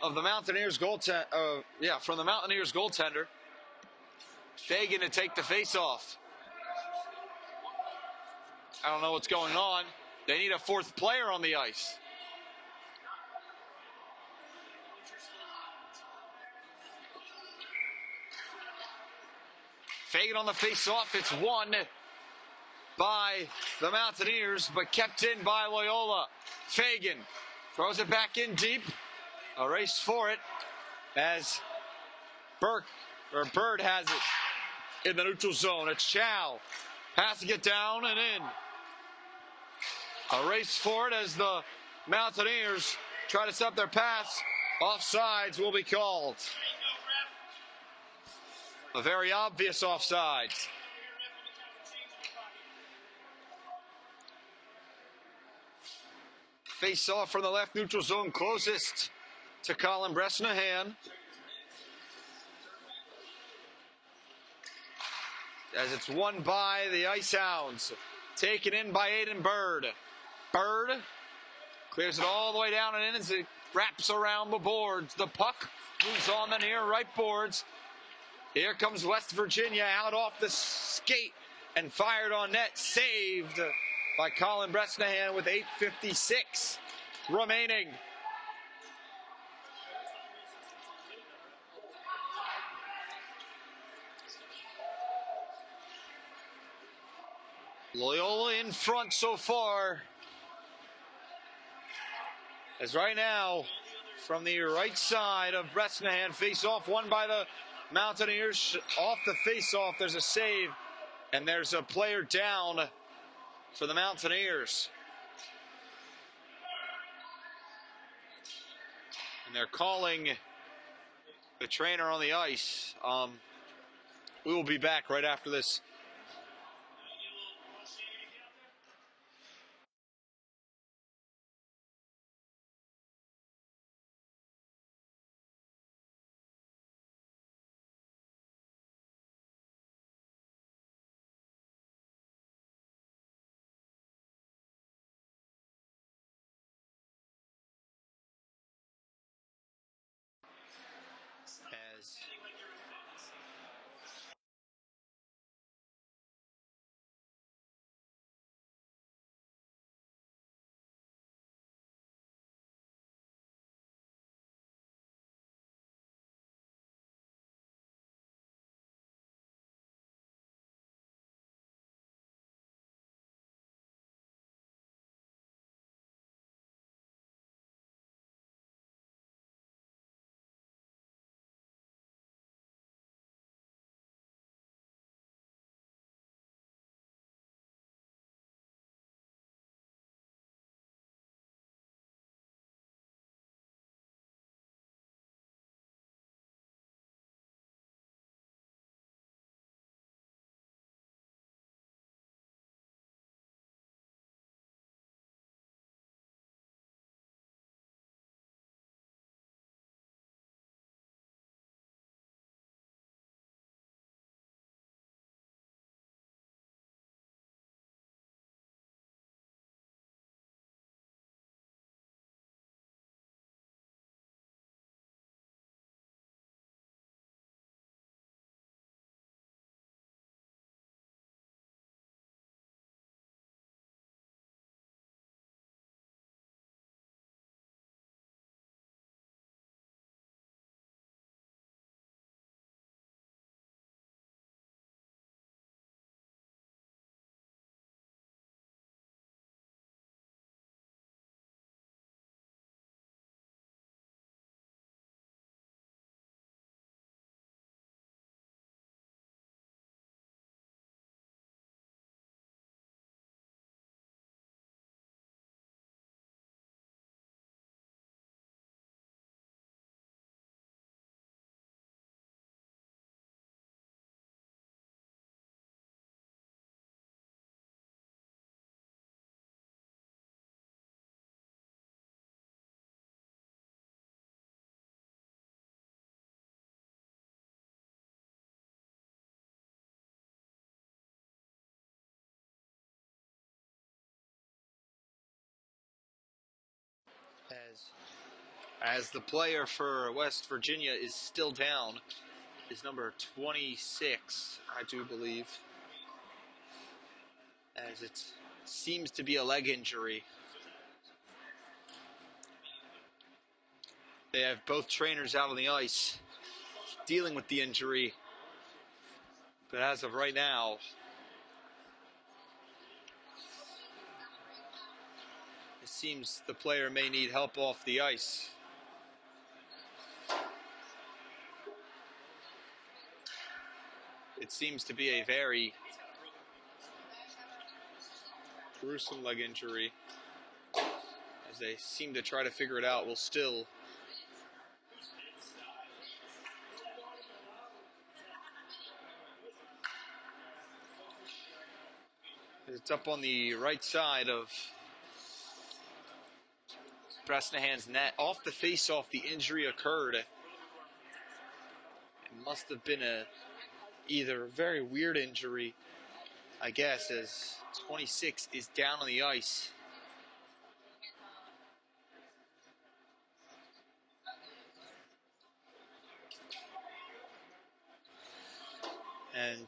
of the Mountaineers goaltender, from the Mountaineers goaltender, Fagan to take the face-off. I don't know what's going on. They need a fourth player on the ice. Fagan on the face-off. It's won by the Mountaineers, but kept in by Loyola. Fagan throws it back in deep. A race for it as Bird has it in the neutral zone. It's Chow. Passing it down and in. A race for it as the Mountaineers try to stop their pass. Offsides will be called. A very obvious offside. Face off from the left neutral zone, closest to Colin Bresnahan. As it's won by the Ice Hounds. Taken in by Aiden Bird. Bird clears it all the way down and in as it wraps around the boards. The puck moves on the near right boards. Here comes West Virginia out off the skate and fired on net. Saved by Colin Bresnahan with 8:56 remaining. Loyola in front so far. As right now, from the right side of Bresnahan, face-off won by the Mountaineers. Off the face-off, there's a save, and there's a player down for the Mountaineers. And they're calling the trainer on the ice. We will be back right after this. As As the player for West Virginia is still down, is number 26, I do believe, as it seems to be a leg injury. They have both trainers out on the ice dealing with the injury, but as of right now, it seems the player may need help off the ice. It seems to be a very gruesome leg injury, as they seem to try to figure it out. Will still it's up on the right side of Bresnahan's net. Off the face-off, the injury occurred. It must have been either a very weird injury, I guess, as 26 is down on the ice. And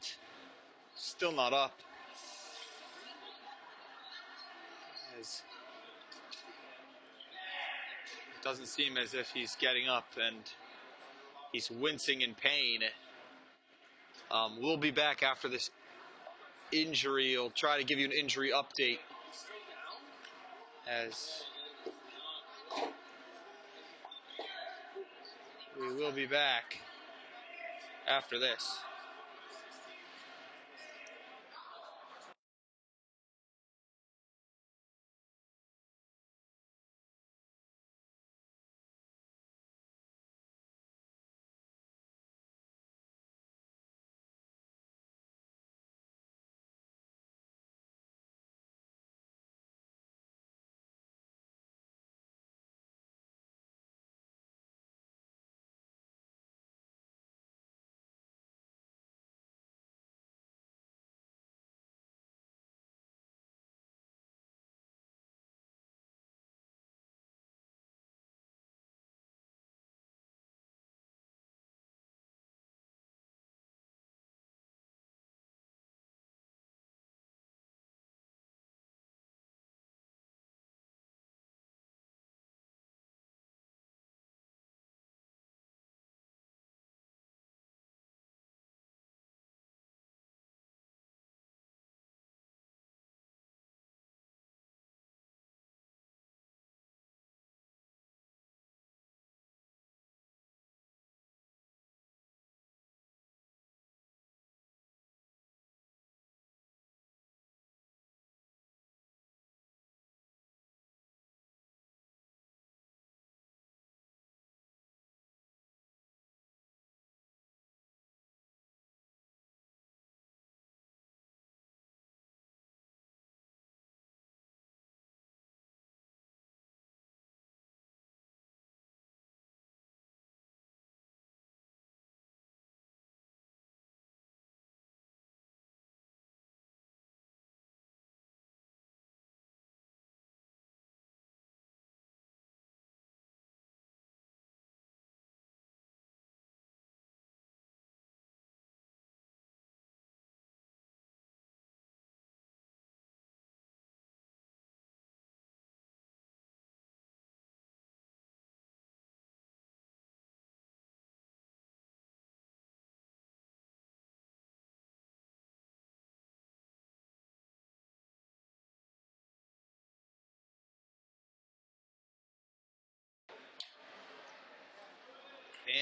still not up. As it doesn't seem as if he's getting up, and he's wincing in pain. We'll be back after this injury. I'll try to give you an injury update as we will be back after this.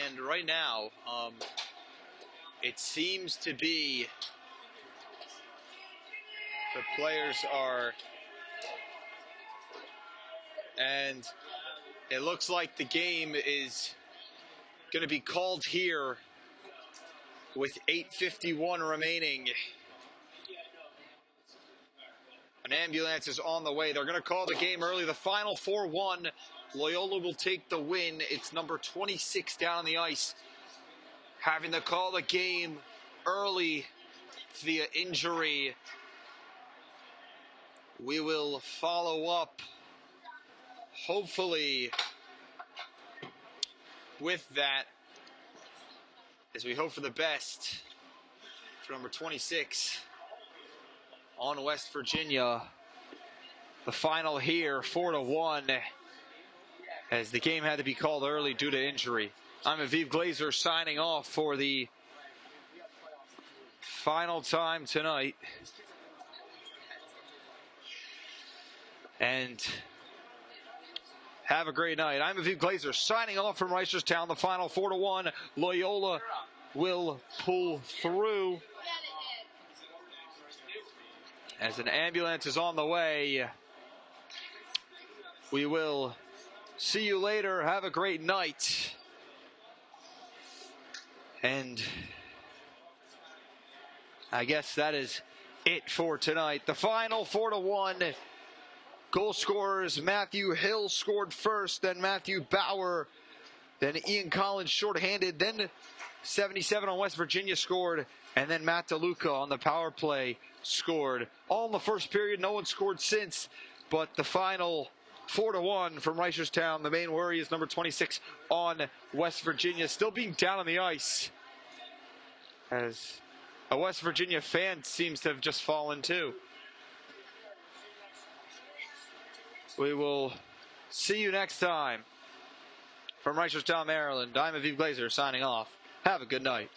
And right now, it seems to be the players are, and it looks like the game is going to be called here with 8:51 remaining. An ambulance is on the way. They're going to call the game early. The final 4-1. Loyola will take the win. It's number 26 down on the ice, having to call the game early via injury. We will follow up, hopefully, with that, as we hope for the best for number 26 on West Virginia. The final here, 4-1, as the game had to be called early due to injury. I'm Aviv Glazer signing off for the final time tonight. And have a great night. I'm Aviv Glazer signing off from Reisterstown. The final 4-1. Loyola will pull through as an ambulance is on the way. We will see you later. Have a great night. And I guess that is it for tonight. The final 4-1. Goal scorers, Matthew Hill scored first, then Matthew Bauer, then Ian Collins shorthanded, then 77 on West Virginia scored, and then Matt DeLuca on the power play scored. All in the first period, no one scored since, but the final 4-1 from Reisterstown. The main worry is number 26 on West Virginia, still being down on the ice, as a West Virginia fan seems to have just fallen too. We will see you next time from Reisterstown, Maryland. I'm Aviv Glazer signing off. Have a good night.